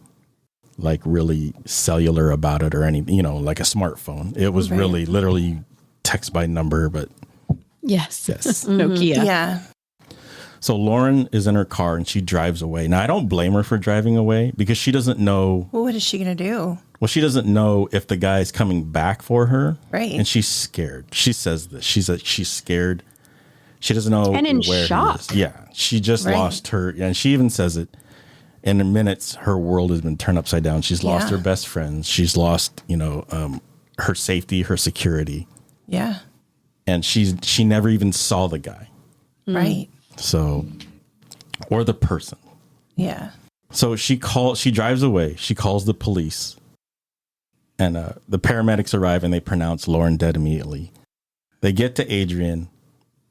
like really cellular about it or anything, like a smartphone. It was really literally text by number, but yes. Nokia. Yeah. So Lauren is in her car and she drives away. Now, I don't blame her for driving away because she doesn't know. Well, what is she going to do? Well, she doesn't know if the guy's coming back for her. Right. And she's scared. She says this. She's scared. She doesn't know and in where shock. he is. Yeah. She just lost her. And she even says it. In minutes, her world has been turned upside down. She's lost her best friends. She's lost, her safety, her security. Yeah. And she never even saw the guy. Right. So, or the person. Yeah. So she drives away. She calls the police. And the paramedics arrive and they pronounce Lauren dead immediately. They get to Adriane,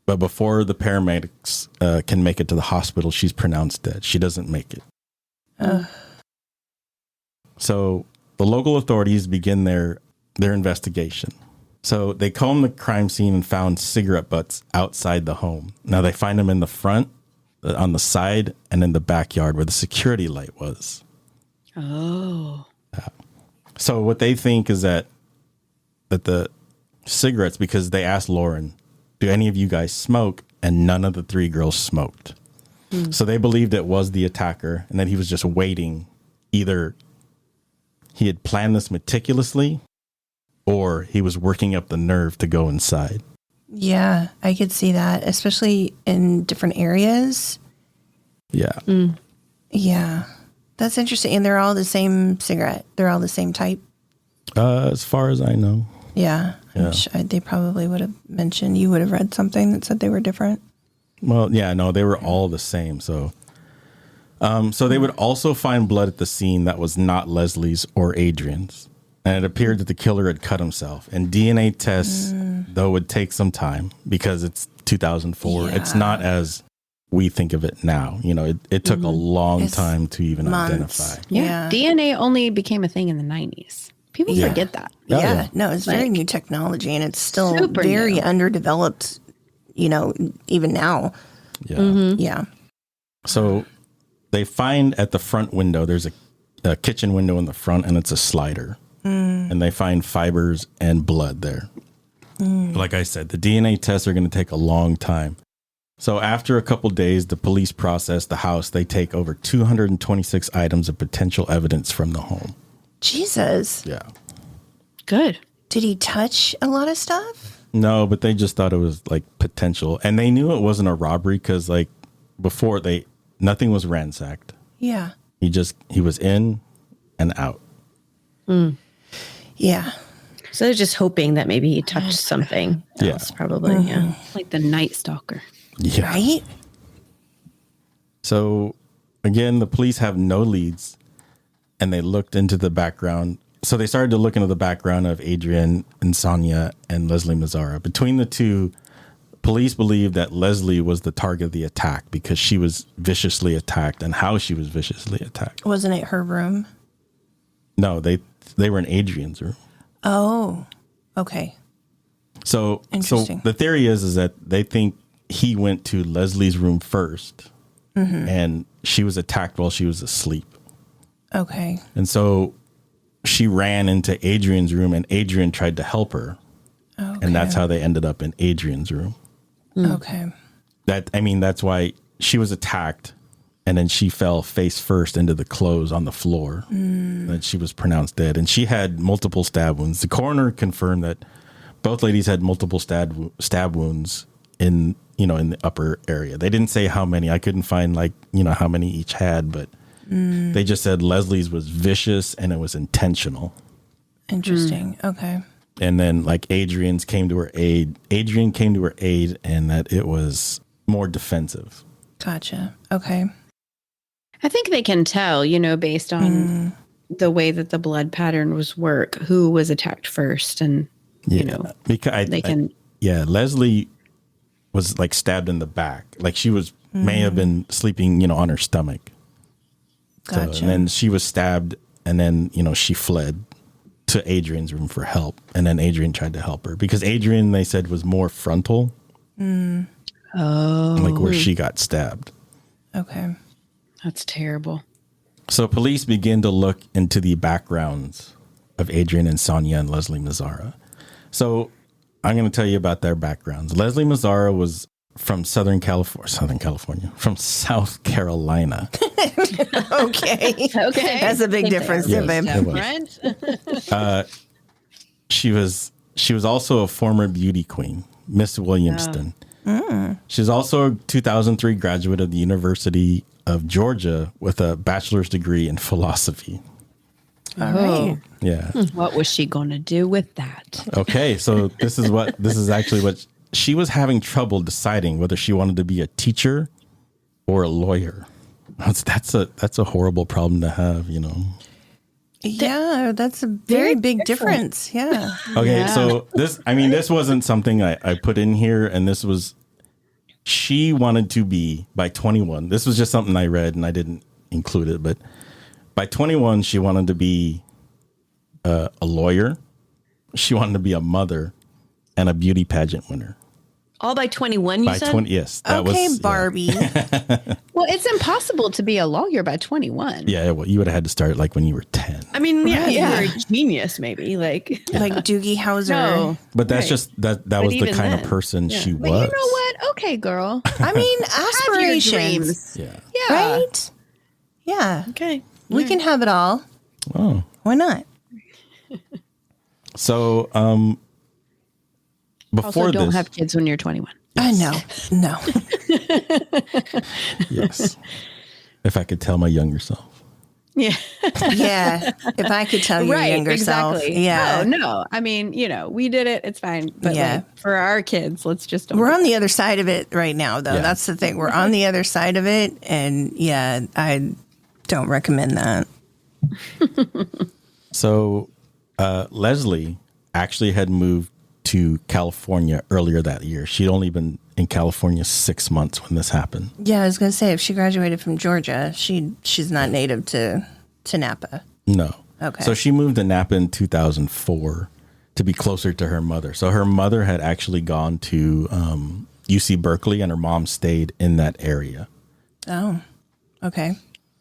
but before the paramedics can make it to the hospital, she's pronounced dead. She doesn't make it. So the local authorities begin their investigation. So they combed the crime scene and found cigarette butts outside the home. Now they find them in the front, on the side, and in the backyard where the security light was. Oh. So what they think is that the cigarettes, because they asked Lauren, do any of you guys smoke? And none of the three girls smoked. So they believed it was the attacker and that he was just waiting. Either he had planned this meticulously or he was working up the nerve to go inside. Yeah, I could see that, especially in different areas. Yeah. Yeah. That's interesting. And they're all the same cigarette. They're all the same type. As far as I know. Yeah. They probably would have mentioned, you would have read something that said they were different. Well, yeah, no, they were all the same. So they would also find blood at the scene that was not Leslie's or Adriane's. And it appeared that the killer had cut himself. And DNA tests, though, would take some time because it's 2004. Yeah. It's not as we think of it now. It took a long time to even identify. Yeah. DNA only became a thing in the 90s. People forget that. Yeah. No, it's very new technology and it's still very underdeveloped, even now. Yeah. Yeah. So they find at the front window, there's a kitchen window in the front and it's a slider. And they find fibers and blood there. Like I said, the DNA tests are going to take a long time. So after a couple days, the police process the house. They take over 226 items of potential evidence from the home. Jesus. Yeah. Good. Did he touch a lot of stuff? No, but they just thought it was like potential. And they knew it wasn't a robbery because like before nothing was ransacked. Yeah. He was in and out. Yeah. So they're just hoping that maybe he touched something else, probably. Yeah. Like the Night Stalker. Yeah. Right? So again, the police have no leads and they looked into the background. So they started to look into the background of Adriane, Insogna, and Leslie Mazzara. Between the two, police believe that Leslie was the target of the attack because she was viciously attacked and how she was viciously attacked. Wasn't it her room? No, they were in Adriane's room. Oh, okay. So Interesting. The theory is that they think he went to Leslie's room first and she was attacked while she was asleep. Okay. And so she ran into Adriane's room and Adriane tried to help her. Okay. And that's how they ended up in Adriane's room. Okay. That's why she was attacked and then she fell face first into the clothes on the floor. And she was pronounced dead. And she had multiple stab wounds. The coroner confirmed that both ladies had multiple stab wounds in the upper area. They didn't say how many. I couldn't find how many each had, but they just said Leslie's was vicious and it was intentional. Interesting. Okay. And then Adriane's came to her aid. Adriane came to her aid and that it was more defensive. Gotcha. Okay. I think they can tell, based on the way that the blood pattern was who was attacked first. And because Leslie was like stabbed in the back. Like she may have been sleeping, on her stomach. Gotcha. So, and then she was stabbed, and then, she fled to Adriane's room for help. And then Adriane tried to help her because Adriane, they said, was more frontal. Oh. Like where she got stabbed. Okay. That's terrible. So police begin to look into the backgrounds of Adriane Insogna and Leslie Mazzara. So I'm going to tell you about their backgrounds. Leslie Mazzara was from from South Carolina. Okay. That's a big difference, babe. She was also a former beauty queen, Miss Williamston. She's also a 2003 graduate of the University of Georgia with a bachelor's degree in philosophy. All right. Yeah. What was she going to do with that? Okay, so this is actually what she was having trouble deciding whether she wanted to be a teacher or a lawyer. That's a horrible problem to have, Yeah, that's a very big difference. Yeah. Okay, so this wasn't something I put in here, and she wanted to be, by 21, this was just something I read and I didn't include it, but by 21, she wanted to be a lawyer, she wanted to be a mother, and a beauty pageant winner. All by 21, you said? 20, yes. Okay, Barbie. Well, it's impossible to be a lawyer by 21. Yeah, well, you would have had to start like when you were 10. I mean, you're a genius, maybe. Like Doogie Howser. No. But that's just that was the kind of person she But was. you know what? Okay, girl. I mean, Have your aspirations. dreams. Yeah. Yeah. Right? Yeah. Okay. We can have it all. Oh. Why not? So, before Also, don't this, have kids when you're 21. No. yes. If I could tell my younger self. Yeah. Yeah. If I could tell your younger self. Yeah. No. I mean, we did it. It's fine. But for our kids, let's just. We're on the other side of it right now, though. Yeah. That's the thing. We're on the other side of it. And I don't recommend that. So, Leslie actually had moved to California earlier that year. She'd only been in California 6 months when this happened. Yeah, I was going to say, if she graduated from Georgia, she's not native to Napa. No. Okay. So she moved to Napa in 2004 to be closer to her mother. So her mother had actually gone to UC Berkeley, and her mom stayed in that area. Oh, okay.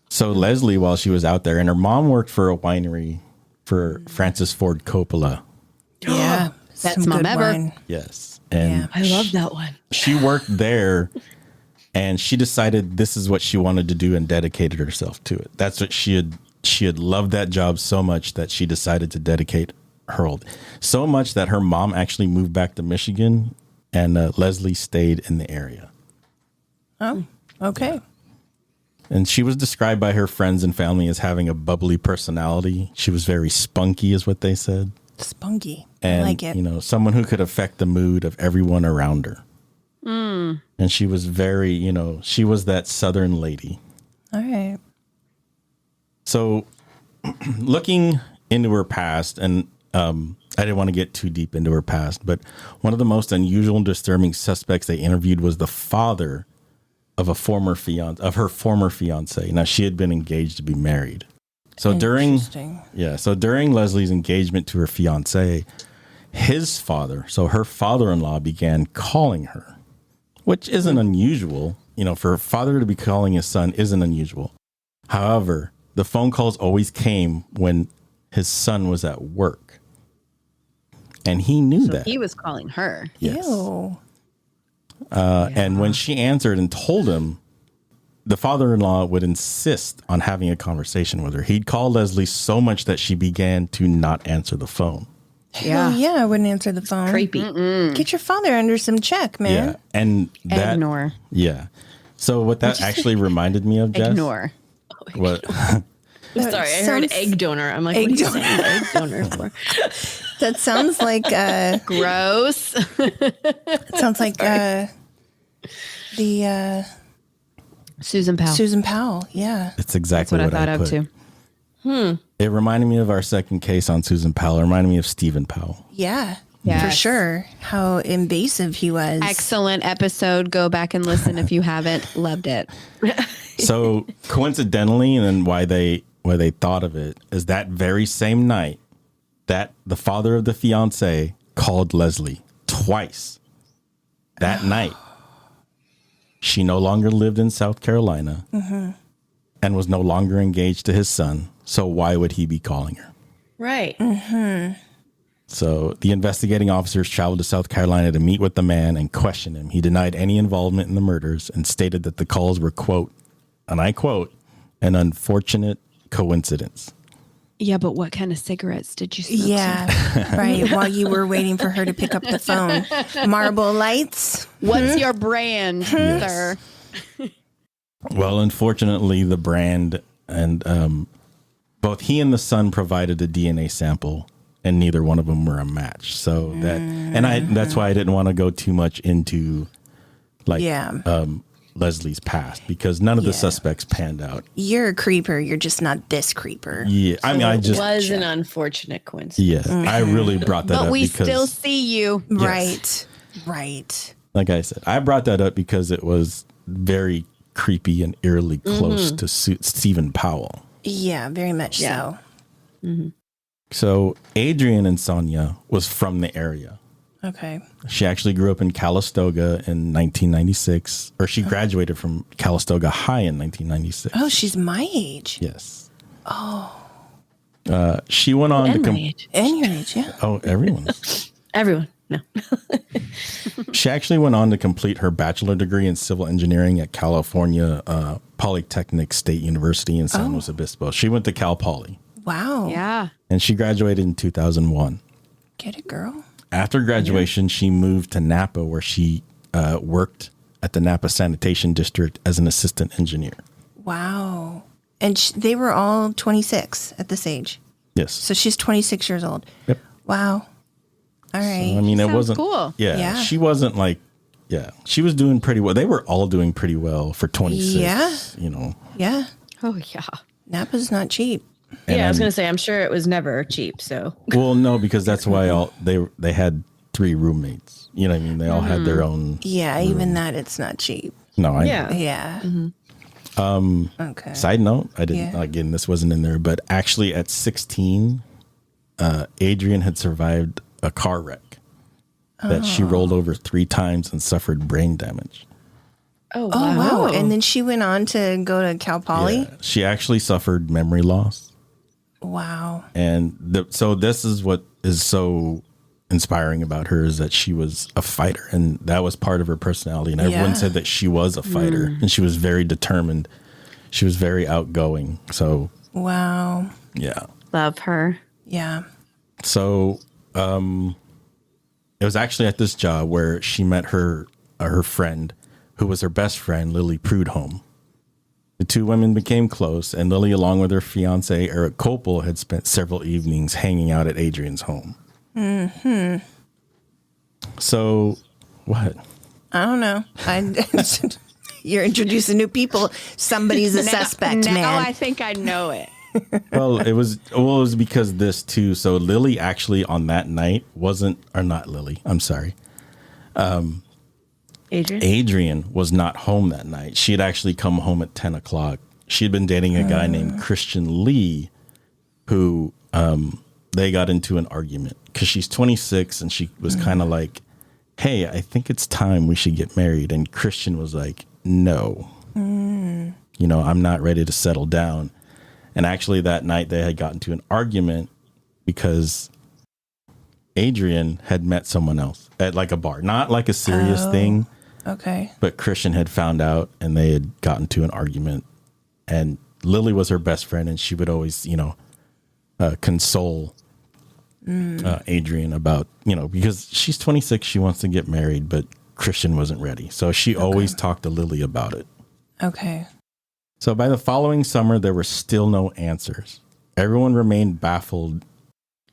So Leslie, while she was out there, and her mom worked for a winery for Francis Ford Coppola. Yeah. Best mom ever. Wine. Yes. And I love that one. she worked there, and she decided this is what she wanted to do and dedicated herself to it. That's what she had loved that job so much that she decided to dedicate her whole, so much that her mom actually moved back to Michigan, and Leslie stayed in the area. Oh, okay. And she was described by her friends and family as having a bubbly personality. She was very spunky, is what they said. Spunky. And, I like it. Someone who could affect the mood of everyone around her. And she was very, she was that Southern lady. All right. So looking into her past, and I didn't want to get too deep into her past, but one of the most unusual and disturbing suspects they interviewed was the father of her former fiance. Now, she had been engaged to be married. So during Leslie's engagement to her fiance, his father, so her father-in-law, began calling her, which isn't unusual. For a father to be calling his son isn't unusual. However, the phone calls always came when his son was at work. And he knew that. He was calling her. Yes. Ew. And when she answered and told him, the father-in-law would insist on having a conversation with her. He'd call Leslie so much that she began to not answer the phone. Yeah. Yeah, I wouldn't answer the phone. Creepy. Get your father under some check, man. Yeah. And that, Ignore. Yeah. So what that actually reminded me of, Jess? Ignore. What? Sorry, I heard egg donor. I'm like, what are you saying egg donor for? That sounds like Gross. it sounds like the Susan Powell. Susan Powell. Yeah. It's exactly That's what I thought put. of too. It reminded me of our second case on Susan Powell. It reminded me of Stephen Powell. Yeah. for sure. How invasive he was. Excellent episode. Go back and listen if you haven't. Loved it. So coincidentally, and then why they thought of it is that very same night that the father of the fiance called Leslie twice. That night, she no longer lived in South Carolina and was no longer engaged to his son. So why would he be calling her? Right. So the investigating officers traveled to South Carolina to meet with the man and question him. He denied any involvement in the murders and stated that the calls were, quote, and I quote, an unfortunate coincidence. Yeah, but what kind of cigarettes did you smoke? Yeah, right. While you were waiting for her to pick up the phone. Marble Lights. What's your brand, sir? Well, unfortunately, the brand and both he and the son provided a DNA sample, and neither one of them were a match. So that's why I didn't want to go too much into Leslie's past, because none of the suspects panned out. You're a creeper. You're just not this creeper. Yeah, I mean, It was an unfortunate coincidence. Yeah, I really brought that up. But we because, still see you. Right. Right. like I said, I brought that up because it was very creepy and eerily close to Stephen Powell. Yeah, very much so. So Adriane Insogna was from the area. Okay. She actually grew up in Calistoga in 1996, or she graduated from Calistoga High in 1996. Oh, she's my age. Yes. She went on to And your age, yeah. Oh, everyone's. Everyone. No. She actually went on to complete her bachelor degree in civil engineering at California Polytechnic State University in San Luis Obispo. She went to Cal Poly. Wow. Yeah. And she graduated in 2001. Get it, girl. After graduation, she moved to Napa, where she worked at the Napa Sanitation District as an assistant engineer. Wow. And they were all 26 at this age. Yes. So she's 26 years old. Yep. Wow. All right. I mean, it wasn't cool. Yeah, she wasn't like. Yeah, she was doing pretty well. They were all doing pretty well for 26. Yeah. You know. Yeah. Oh, yeah. Napa's not cheap. I was going to say, I'm sure it was never cheap. So, Well, no, because that's why they had 3 roommates. You know what I mean? They all had their own. Yeah, even that, it's not cheap. No, I. yeah. Yeah. Okay. Side note, I didn't. Again, this wasn't in there, but actually, at 16, Adriane had survived a car wreck that she rolled over 3 times and suffered brain damage. Oh, Oh, wow. And then she went on to go to Cal Poly? Yeah, she actually suffered memory loss. Wow. And so this is what is so inspiring about her, is that she was a fighter, and that was part of her personality. And everyone said that she was a fighter, and she was very determined. She was very outgoing. So, Wow. yeah. Love her. Yeah. So, it was actually at this job where she met her friend, who was her best friend, Lily Prudhomme. The 2 women became close, and Lily, along with her fiance, Eric Copel, had spent several evenings hanging out at Adriane's home. So, what? I don't know. You're introducing new people. Somebody's a suspect, now man. I think I know it. Well, it was because this too. So Lily actually on that night not Lily. I'm sorry. Adriane was not home that night. She had actually come home at 10 o'clock. She had been dating a guy named Christian Lee, who they got into an argument because she's 26 and she was kind of like, hey, I think it's time we should get married. And Christian was like, no, I'm not ready to settle down. And actually that night they had gotten to an argument because Adriane had met someone else at like a bar, not like a serious thing. Okay. But Christian had found out and they had gotten to an argument, and Lily was her best friend, and she would always, console Adriane about, because she's 26, she wants to get married, but Christian wasn't ready. So she always talked to Lily about it. Okay. So by the following summer, there were still no answers. Everyone remained baffled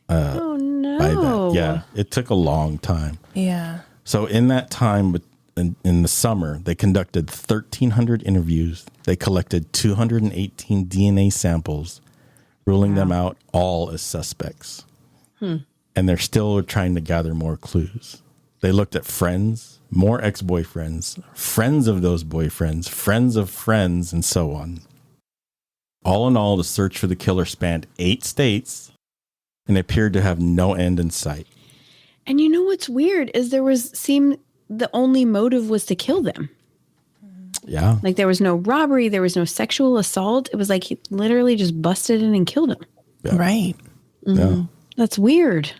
Oh, no. by that. Yeah, it took a long time. Yeah. So in that time, in the summer, they conducted 1,300 interviews. They collected 218 DNA samples, ruling them out all as suspects. and they're still trying to gather more clues. They looked at friends, more ex-boyfriends, friends of those boyfriends, friends of friends, and so on. All in all, the search for the killer spanned 8 states and appeared to have no end in sight. And you know what's weird is the only motive was to kill them. Yeah. Like there was no robbery, there was no sexual assault. It was like he literally just busted in and killed him. Yeah. Right. Yeah. That's weird.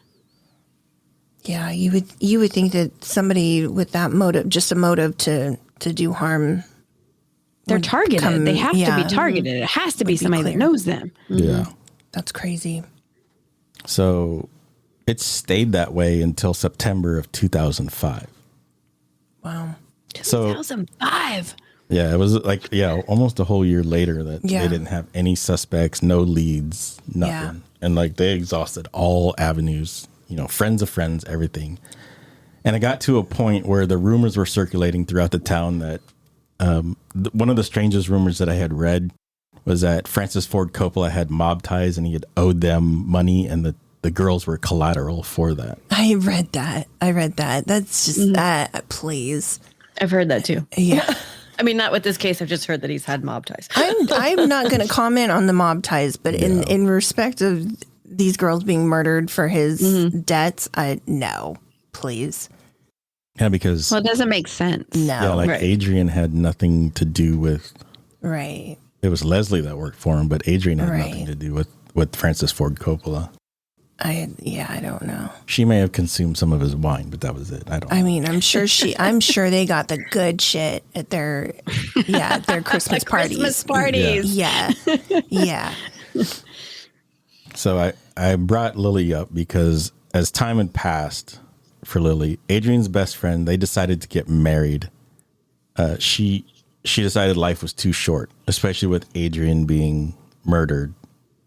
Yeah, you would think that somebody with that motive, just a motive to do harm, They're targeted. They have to be targeted. It has to be somebody that knows them. Yeah. That's crazy. So it stayed that way until September of 2005. Wow. So 2005. yeah, it was like, almost a whole year later that they didn't have any suspects, no leads, nothing. Yeah. And like they exhausted all avenues, friends of friends, everything. And it got to a point where the rumors were circulating throughout the town that one of the strangest rumors that I had read was that Francis Ford Coppola had mob ties and he had owed them money, and the girls were collateral for that. I read that. That's just that, please. I've heard that too. Yeah. I mean, not with this case. I've just heard that he's had mob ties. I'm not going to comment on the mob ties, but in respect of these girls being murdered for his debts, no, please. Yeah, because Well, it doesn't make sense. No. Right. Adriane had nothing to do with. Right. It was Leslie that worked for him, but Adriane had Right. nothing to do with Francis Ford Coppola. I don't know. She may have consumed some of his wine, but that was it. I don't know. I mean, I'm sure they got the good shit at their Christmas parties. Christmas parties. Yeah. Yeah. So I brought Lily up because as time had passed for Lily, Adriane's best friend, they decided to get married. She decided life was too short, especially with Adriane being murdered.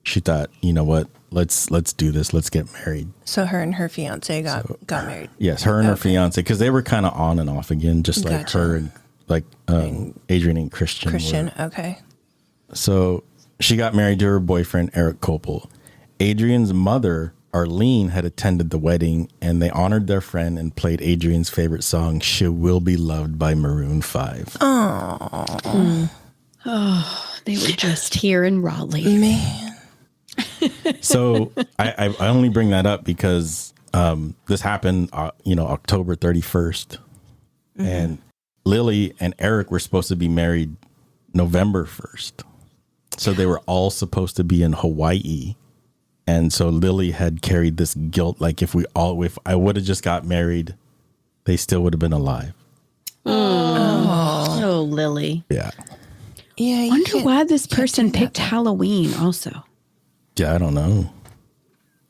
She thought, you know what? Let's do this. Let's get married. So her and her fiance got married. Yes, her and her fiance, because they were kind of on and off again, just like Gotcha. her and like Adriane and Christian. Christian. were. Okay. So she got married to her boyfriend, Eric Copel. Adriane's mother, Arlene, had attended the wedding, and they honored their friend and played Adriane's favorite song, She Will Be Loved by Maroon 5. Oh, They were just here in Raleigh. man. So I only bring that up because this happened, October 31st. And Lily and Eric were supposed to be married November 1st. So they were all supposed to be in Hawaii. And so Lily had carried this guilt, like if I would have just got married, they still would have been alive. Oh, Lily. Yeah. Yeah. I wonder why this person picked Halloween also. Yeah, I don't know.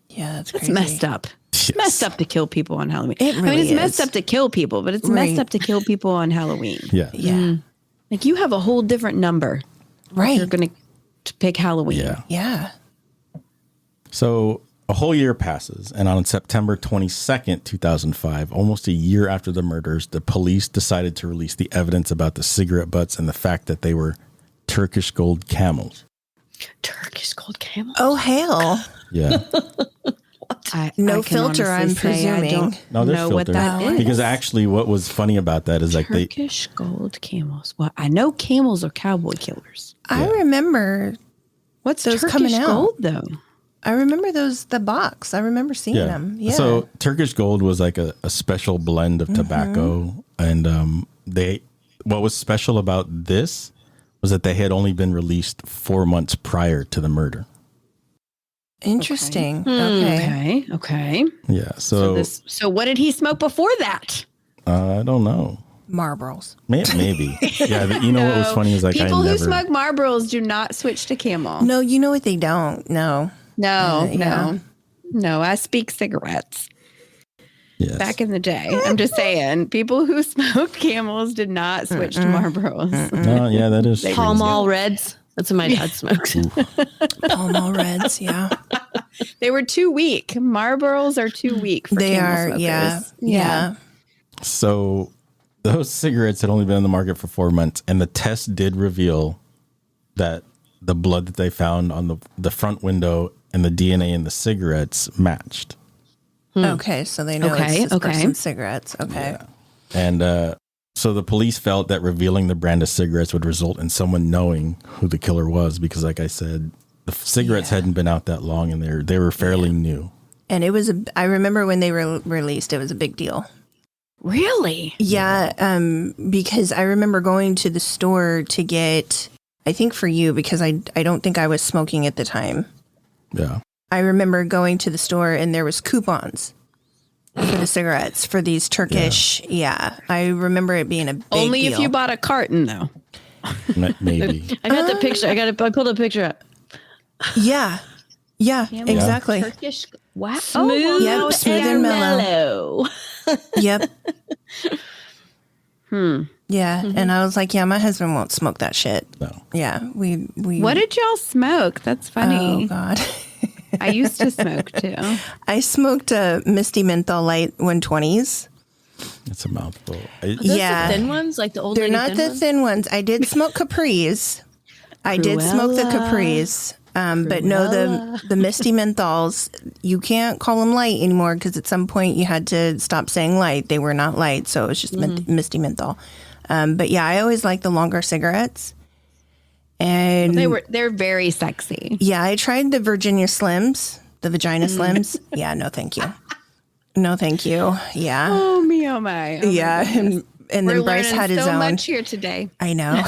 Yeah, that's It's crazy. messed up. Yes. It's messed up to kill people on Halloween. It really it's messed is. up to kill people, but it's Right. messed up to kill people on Halloween. Yeah. Yeah. Like you have a whole different number. Right. You're going to pick Halloween. Yeah. Yeah. So a whole year passes, and on September 22nd, 2005, almost a year after the murders, the police decided to release the evidence about the cigarette butts and the fact that they were Turkish gold camels. Turkish gold camel. Oh, hell. Yeah. No I can filter, honestly I'm say I presuming. don't No, there's know filter. what that is. Because actually what was funny about that is like Turkish gold camels. Well, I know camels are cowboy killers. I remember What's those Turkish coming out. gold though? the box. I remember seeing them. Yeah. So Turkish gold was like a special blend of tobacco. And what was special about this was that they had only been released 4 months prior to the murder. Interesting. Okay. Okay. Yeah. So So what did he smoke before that? I don't know. Marlboros. Maybe. Yeah. You know what was funny is like People I who never. smoke Marlboros do not switch to Camel. No, you know what they don't. No. No. I speak cigarettes. Yes. Back in the day, I'm just saying, people who smoked Camels did not switch to Marlboros. No, yeah, that is true. Pall Mall Reds. That's what my dad smokes. Pall Mall Reds. Yeah. They were too weak. Marlboros are too weak for They Camel are. smokers. Yeah. Yeah. So those cigarettes had only been on the market for 4 months, and the test did reveal that the blood that they found on the front window and the DNA in the cigarettes matched. Okay, so they know it's this person's cigarettes. Okay. Yeah. And so the police felt that revealing the brand of cigarettes would result in someone knowing who the killer was because, like I said, the cigarettes hadn't been out that long and they were fairly new. And it was, I remember when they were released, it was a big deal. Really? Yeah, because I remember going to the store to get, I think for you, because I don't think I was smoking at the time. Yeah. I remember going to the store and there was coupons for the cigarettes for these Turkish. Yeah. I remember it being a big Only deal. if you bought a carton, though. Maybe. I got the picture. I pulled a picture up. Yeah. Yeah, exactly. Turkish. Wow. Smooth, yep, smooth and mellow. Yep. Yeah, and I was like, yeah, my husband won't smoke that shit. No. Yeah, we. What did y'all smoke? That's funny. Oh God. I used to smoke too. I smoked a Misty Menthol Light 120s. It's a mouthful. Those Yeah. the thin ones, like the old. They're lady not the ones? thin ones. I did smoke Capris. I did smoke the Capris. But no, the Misty Menthols, you can't call them light anymore because at some point you had to stop saying light. They were not light, so it was just Misty Menthol. But yeah, I always like the longer cigarettes. And They're very sexy. yeah, I tried the Virginia Slims, the vagina Slims. Yeah, no, thank you. No, thank you. Yeah. Oh me, oh my. Oh Yeah. And then We're Bryce learning had his so own. much here today. I know.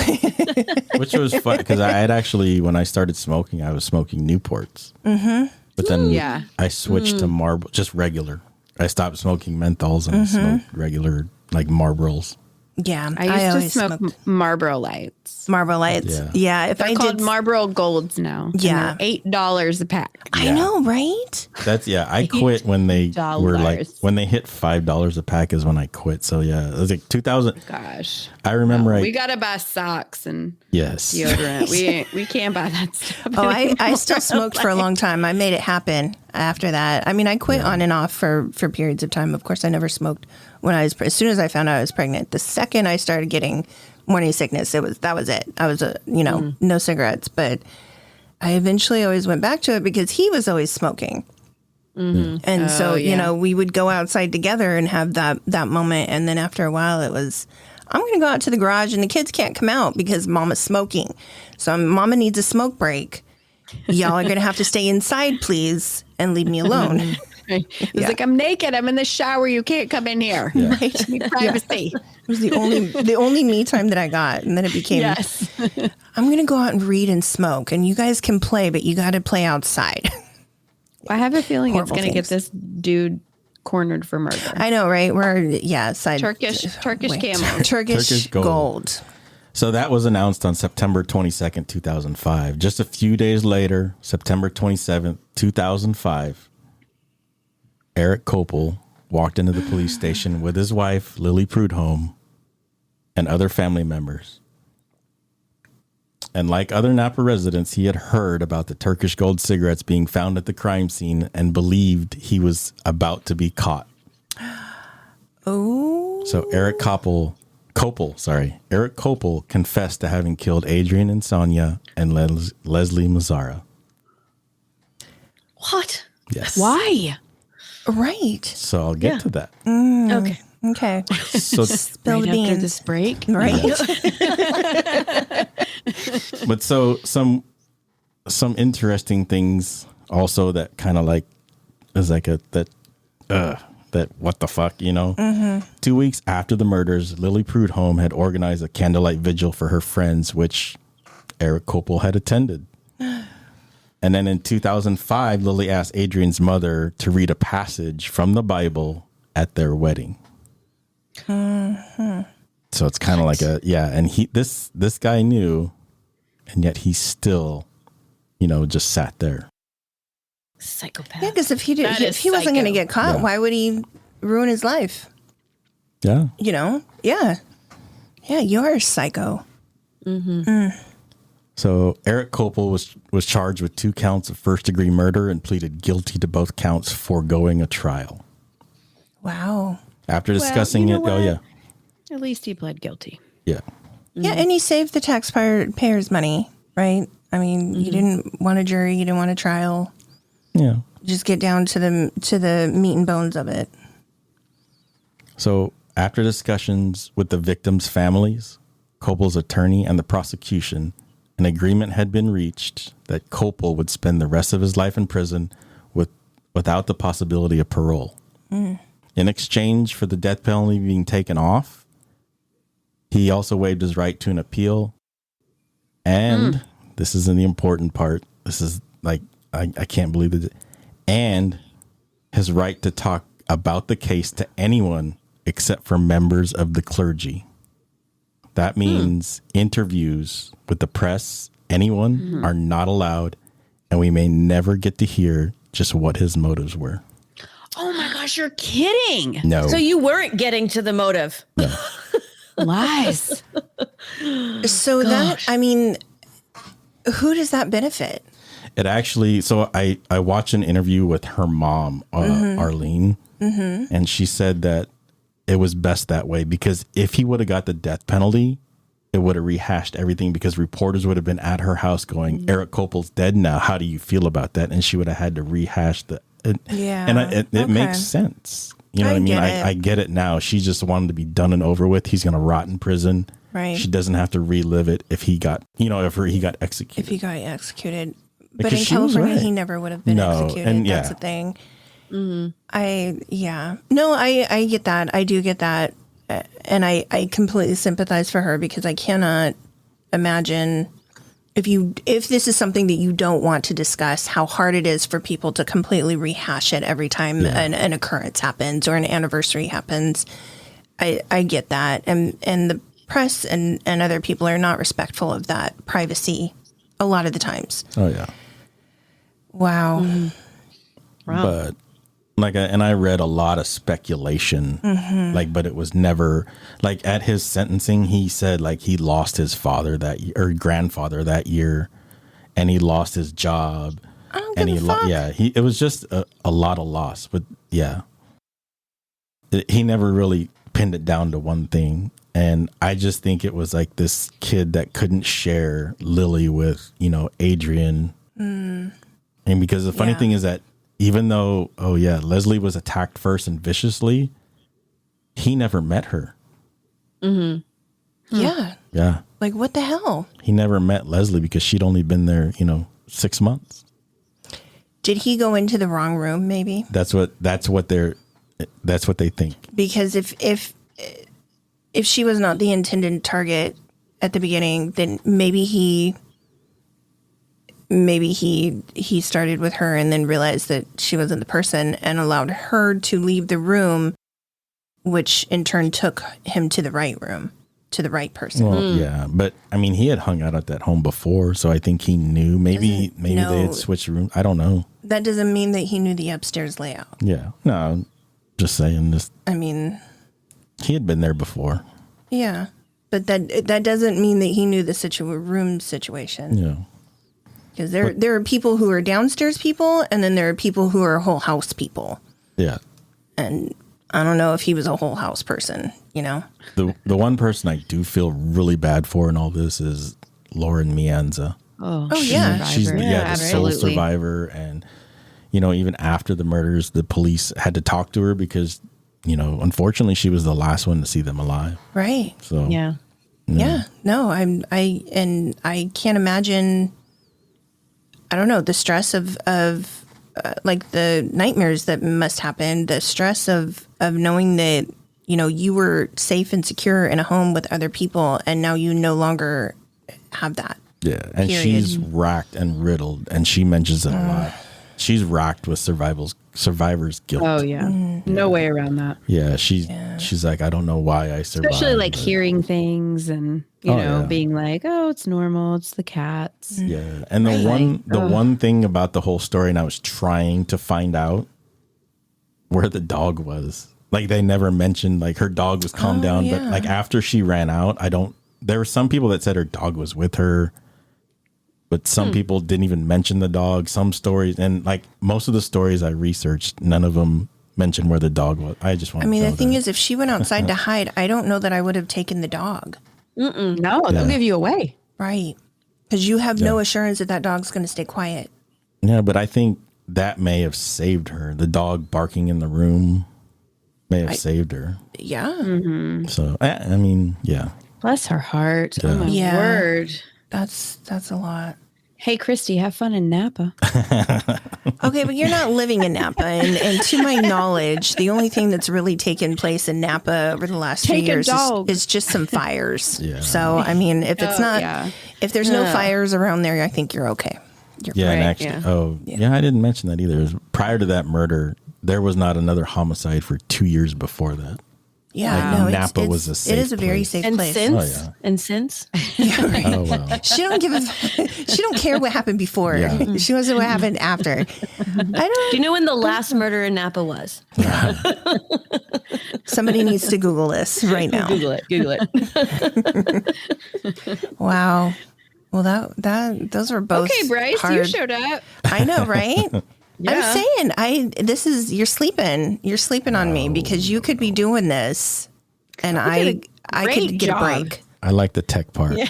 Which was fun because I had actually, when I started smoking, I was smoking Newports. Mm-hmm. But then I switched to Marlboro, just regular. I stopped smoking menthols and smoked regular, like Marlboros. Yeah. I used always to smoke smoked Marlboro Lights. Marlboro Lights. Yeah. If They're I called did. Marlboro Golds now. and Yeah. they're $8 a pack. I know, right? That's I quit when they were like $8. when they hit $5 a pack is when I quit. So yeah, it was like 2000. Gosh. I remember We gotta buy socks and yes. deodorant. we can't buy that stuff. Oh, I still smoked for a long time. I made it happen after that. I mean, I quit on and off for periods of time. Of course, I never smoked when I was, as soon as I found out I was pregnant. The second I started getting morning sickness, that was it. I was, no cigarettes, but I eventually always went back to it because he was always smoking. Mm-hmm. And so, we would go outside together and have that moment. And then after a while it was, I'm going to go out to the garage and the kids can't come out because mama's smoking. So mama needs a smoke break. Y'all are going to have to stay inside, please, and leave me alone. It's like, I'm naked. I'm in the shower. You can't come in here. Yeah. Right? Need privacy. It was the only me time that I got. And then it became, Yes. I'm going to go out and read and smoke and you guys can play, but you got to play outside. I have a feeling Horrible it's going to get things. this dude cornered for murder. I know, right? Turkish camels. Turkish gold. So that was announced on September 22nd, 2005. Just a few days later, September 27th, 2005, Eric Koppel walked into the police station with his wife, Lily Prudhomme, and other family members. And like other Napa residents, he had heard about the Turkish gold cigarettes being found at the crime scene and believed he was about to be caught. Oh. So Eric Koppel confessed to having killed Adriane Insogna and Leslie Mazzara. What? Yes. Why? Right. So I'll get to that. Okay. Okay. So, Spill the After beans. this break. Right. but so some interesting things also that kind of like is like that what the fuck, 2 weeks after the murders, Lily Prudhomme had organized a candlelight vigil for her friends, which Eric Koppel had attended. And then in 2005, Lily asked Adriane's mother to read a passage from the Bible at their wedding. So it's kind of like and this guy knew, and yet he still, just sat there. Psychopath. Yeah, because if he wasn't going to get caught, why would he ruin his life? Yeah. Yeah. Yeah, you're a psycho. So Eric Koppel was charged with 2 counts of first-degree murder and pleaded guilty to both counts, foregoing a trial. Wow. After discussing At least he pled guilty. Yeah. Yeah, and he saved the taxpayers' money, right? I mean, you didn't want a jury, you didn't want a trial. Yeah. just get down to the meat and bones of it. So after discussions with the victims' families, Copel's attorney, and the prosecution, an agreement had been reached that Copel would spend the rest of his life in prison without the possibility of parole. In exchange for the death penalty being taken off, he also waived his right to an appeal. And this is in the important part. This is like, I can't believe it. And his right to talk about the case to anyone except for members of the clergy. That means interviews with the press, anyone, are not allowed, and we may never get to hear just what his motives were. Oh my gosh, you're kidding. No. So you weren't getting to the motive. No. Lies. So that, I mean, who does that benefit? It actually, so I watched an interview with her mom, Arlene, and she said that it was best that way because if he would have got the death penalty, it would have rehashed everything because reporters would have been at her house going, Eric Copel's dead now. How do you feel about that? And she would have had to rehash it makes sense. You know what I mean? I get it now. She just wanted to be done and over with. He's going to rot in prison. Right. She doesn't have to relive it if he got executed. If he got executed. But Because in she was California, right. he never would have been executed. And That's the thing. I get that. I do get that. And I completely sympathize for her because I cannot imagine if this is something that you don't want to discuss, how hard it is for people to completely rehash it every time an occurrence happens or an anniversary happens. I get that. And the press and other people are not respectful of that privacy a lot of the times. Oh, yeah. Wow. But I read a lot of speculation, but it was never at his sentencing. He said he lost his father grandfather that year, and he lost his job. I don't give a fuck. It was just a lot of loss. But he never really pinned it down to one thing. And I just think it was this kid that couldn't share Lily with, Adriane. And because the funny thing is that even though, Leslie was attacked first and viciously, he never met her. Yeah. Yeah. What the hell? He never met Leslie because she'd only been there, 6 months. Did he go into the wrong room? Maybe that's what they think. Because if she was not the intended target at the beginning, then maybe he started with her and then realized that she wasn't the person and allowed her to leave the room, which in turn took him to the right room, to the right person. Well, yeah, but he had hung out at that home before, so I think he knew. Maybe they had switched rooms. I don't know. That doesn't mean that he knew the upstairs layout. Yeah, no, just saying this. He had been there before. Yeah, but that doesn't mean that he knew the room situation. Yeah. Because there are people who are downstairs people, and then there are people who are whole house people. Yeah. And I don't know if he was a whole house person, The one person I do feel really bad for in all this is Lauren Mianza. Oh yeah. She's the sole survivor. And, even after the murders, the police had to talk to her because, unfortunately she was the last one to see them alive. Right. So, yeah. No, I can't imagine. I don't know, the stress of the nightmares that must happen, the stress of knowing that, you were safe and secure in a home with other people and now you no longer have that. Yeah. And she's racked and riddled, and she mentions it a lot. She's racked with survivor's guilt. Oh yeah. No way around that. Yeah. She's like, I don't know why I survived. Especially hearing things and, being like, oh, it's normal. It's the cats. Yeah. And the one thing about the whole story, and I was trying to find out where the dog was. They never mentioned her dog was calmed down, but after she ran out, there were some people that said her dog was with her, but some people didn't even mention the dog. Some stories, and most of the stories I researched, none of them mentioned where the dog was. I just want the thing is, if she went outside to hide, I don't know that I would have taken the dog. No, they'll give you away. Right. Because you have no assurance that dog's going to stay quiet. Yeah, but I think that may have saved her. The dog barking in the room may have saved her. Yeah. Mm-hmm. So, I mean, yeah. Bless her heart. Yeah. Oh my word. That's a lot. Hey, Cristy, have fun in Napa. Okay, but you're not living in Napa. And to my knowledge, the only thing that's really taken place in Napa over the last few years is just some fires. Yeah. So, I mean, if it's if there's no fires around there, I think you're okay. Yeah, and actually, I didn't mention that either. Prior to that murder, there was not another homicide for 2 years before that. Yeah, no, Napa was a safe It is a very place. safe And place. since, and since, Yeah, right. Oh, wow. She don't care what happened before. Yeah. She wants to know what happened after. do you know when the last murder in Napa was? Somebody needs to Google this right now. Google it. Wow. Well, those were both Okay, Brice, hard. you showed up. I know, right? Yeah. I'm saying, you're sleeping on me because you could be doing this and I could get a break. I like the tech part. Yeah.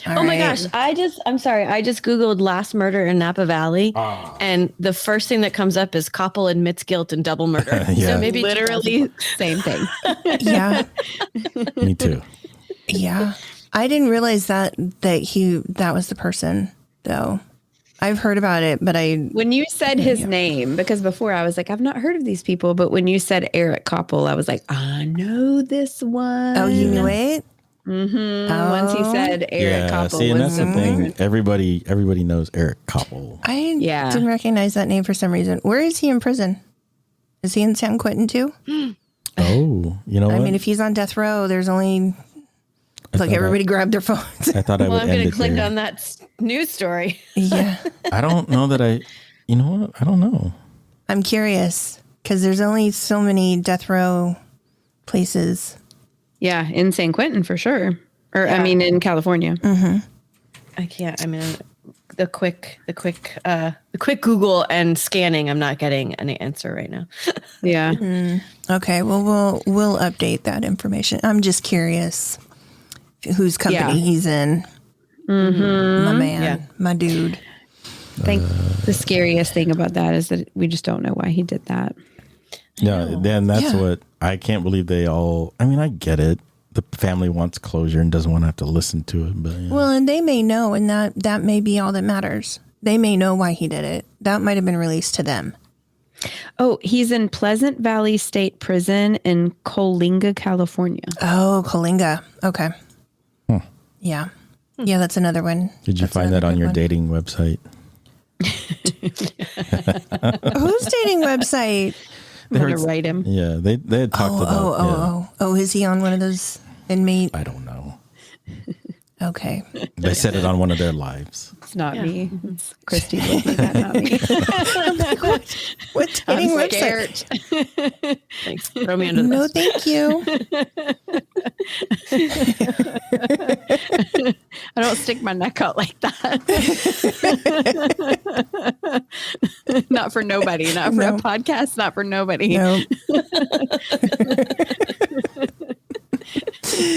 All Oh my right. gosh. I'm sorry. I just Googled last murder in Napa Valley. And the first thing that comes up is Koppel admits guilt in double murder. Yeah. So maybe Literally same thing. Yeah. Me too. Yeah. I didn't realize that was the person though. I've heard about it, but When you said his name, because before I was like, I've not heard of these people, but when you said Eric Koppel, I was like, I know this one. oh, you knew it? Mm-hmm. Once he said Eric Koppel. See, and was that's the thing. Everybody knows Eric Koppel. I didn't recognize that name for some reason. Where is he in prison? Is he in San Quentin too? Oh, you know what? I mean, if he's on death row, there's only everybody grabbed their phones. I thought I would I'm end going it to click there. on that news story. Yeah. I don't know that you know what? I don't know. I'm curious because there's only so many death row places. Yeah, in San Quentin for sure. Or I mean, in California. Mm-hmm. I can't. I mean, the quick Google and scanning. I'm not getting any answer right now. Yeah. Okay. Well, we'll update that information. I'm just curious whose company he's in. Mm-hmm. My man, my dude. I think the scariest thing about that is that we just don't know why he did that. Yeah, then that's what I can't believe they all. I mean, I get it. The family wants closure and doesn't want to have to listen to it. But yeah. Well, and they may know, and that may be all that matters. They may know why he did it. That might have been released to them. Oh, he's in Pleasant Valley State Prison in Coalinga, California. Oh, Coalinga. Okay. Yeah. Yeah, that's another one. Did you find that on your dating website? Whose dating website? I'm going to write him. Yeah, they had talked about. Oh, is he on one of those inmate? I don't know. Okay. They said it on one of their lives. It's not me. It's Cristy. That, not me. What dating website? Thanks. Throw me under the No, bus. thank you. I don't stick my neck out like that. Not for nobody. Not for a podcast. Not for nobody. No.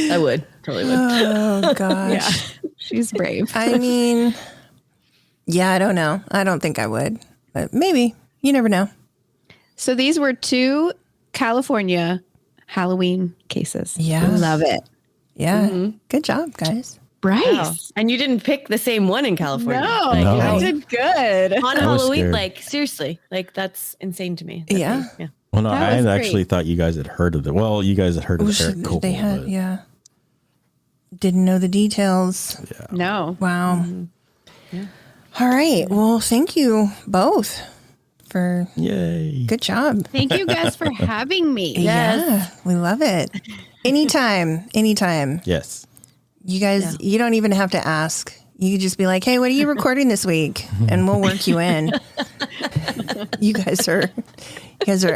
I would. Totally would. Oh, gosh. Yeah. She's brave. I mean, yeah, I don't know. I don't think I would, but maybe. You never know. So these were 2 California Halloween cases. Yeah. Love it. Yeah. Good job, guys. Brice. Wow. And you didn't pick the same one in California. No, No. I did good. On I was Halloween, scared. like seriously, like that's insane to me. Yeah. Yeah. Well, no, That I was actually great. thought you guys had heard of it. Well, you guys had heard of Eric Koppel. They had, but yeah. Didn't know the details. No. Wow. All right. Well, thank you both for Yay. good job. Thank you guys for having me. Yeah, we love it. Anytime. Yes. You guys, you don't even have to ask. You could just be like, hey, what are you recording this week? And we'll work you in. You guys are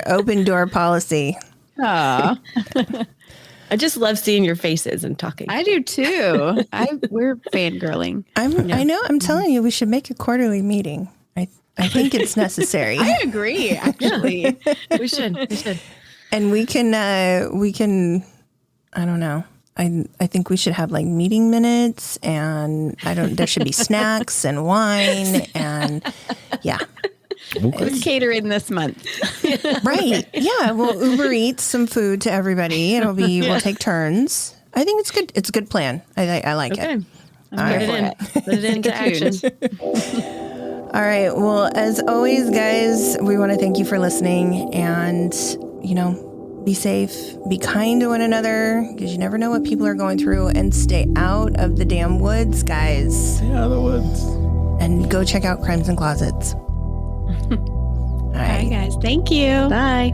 open door policy. Aw, I just love seeing your faces and talking. I do too. We're fangirling. I know. I'm telling you, we should make a quarterly meeting. I think it's necessary. I agree, actually. We should. And we can, I don't know. I think we should have like meeting minutes, and there should be snacks and wine, and yeah. Okay. It's catering this month. Right. Yeah. We'll Uber Eats some food to everybody. We'll take turns. I think it's good. It's a good plan. I like it. Put it into action. All right. Well, as always, guys, we want to thank you for listening, and, be safe, be kind to one another, because you never know what people are going through, and stay out of the damn woods, guys. Stay out of the woods. And go check out Crimes and Closets. All right, guys. Thank you. Bye.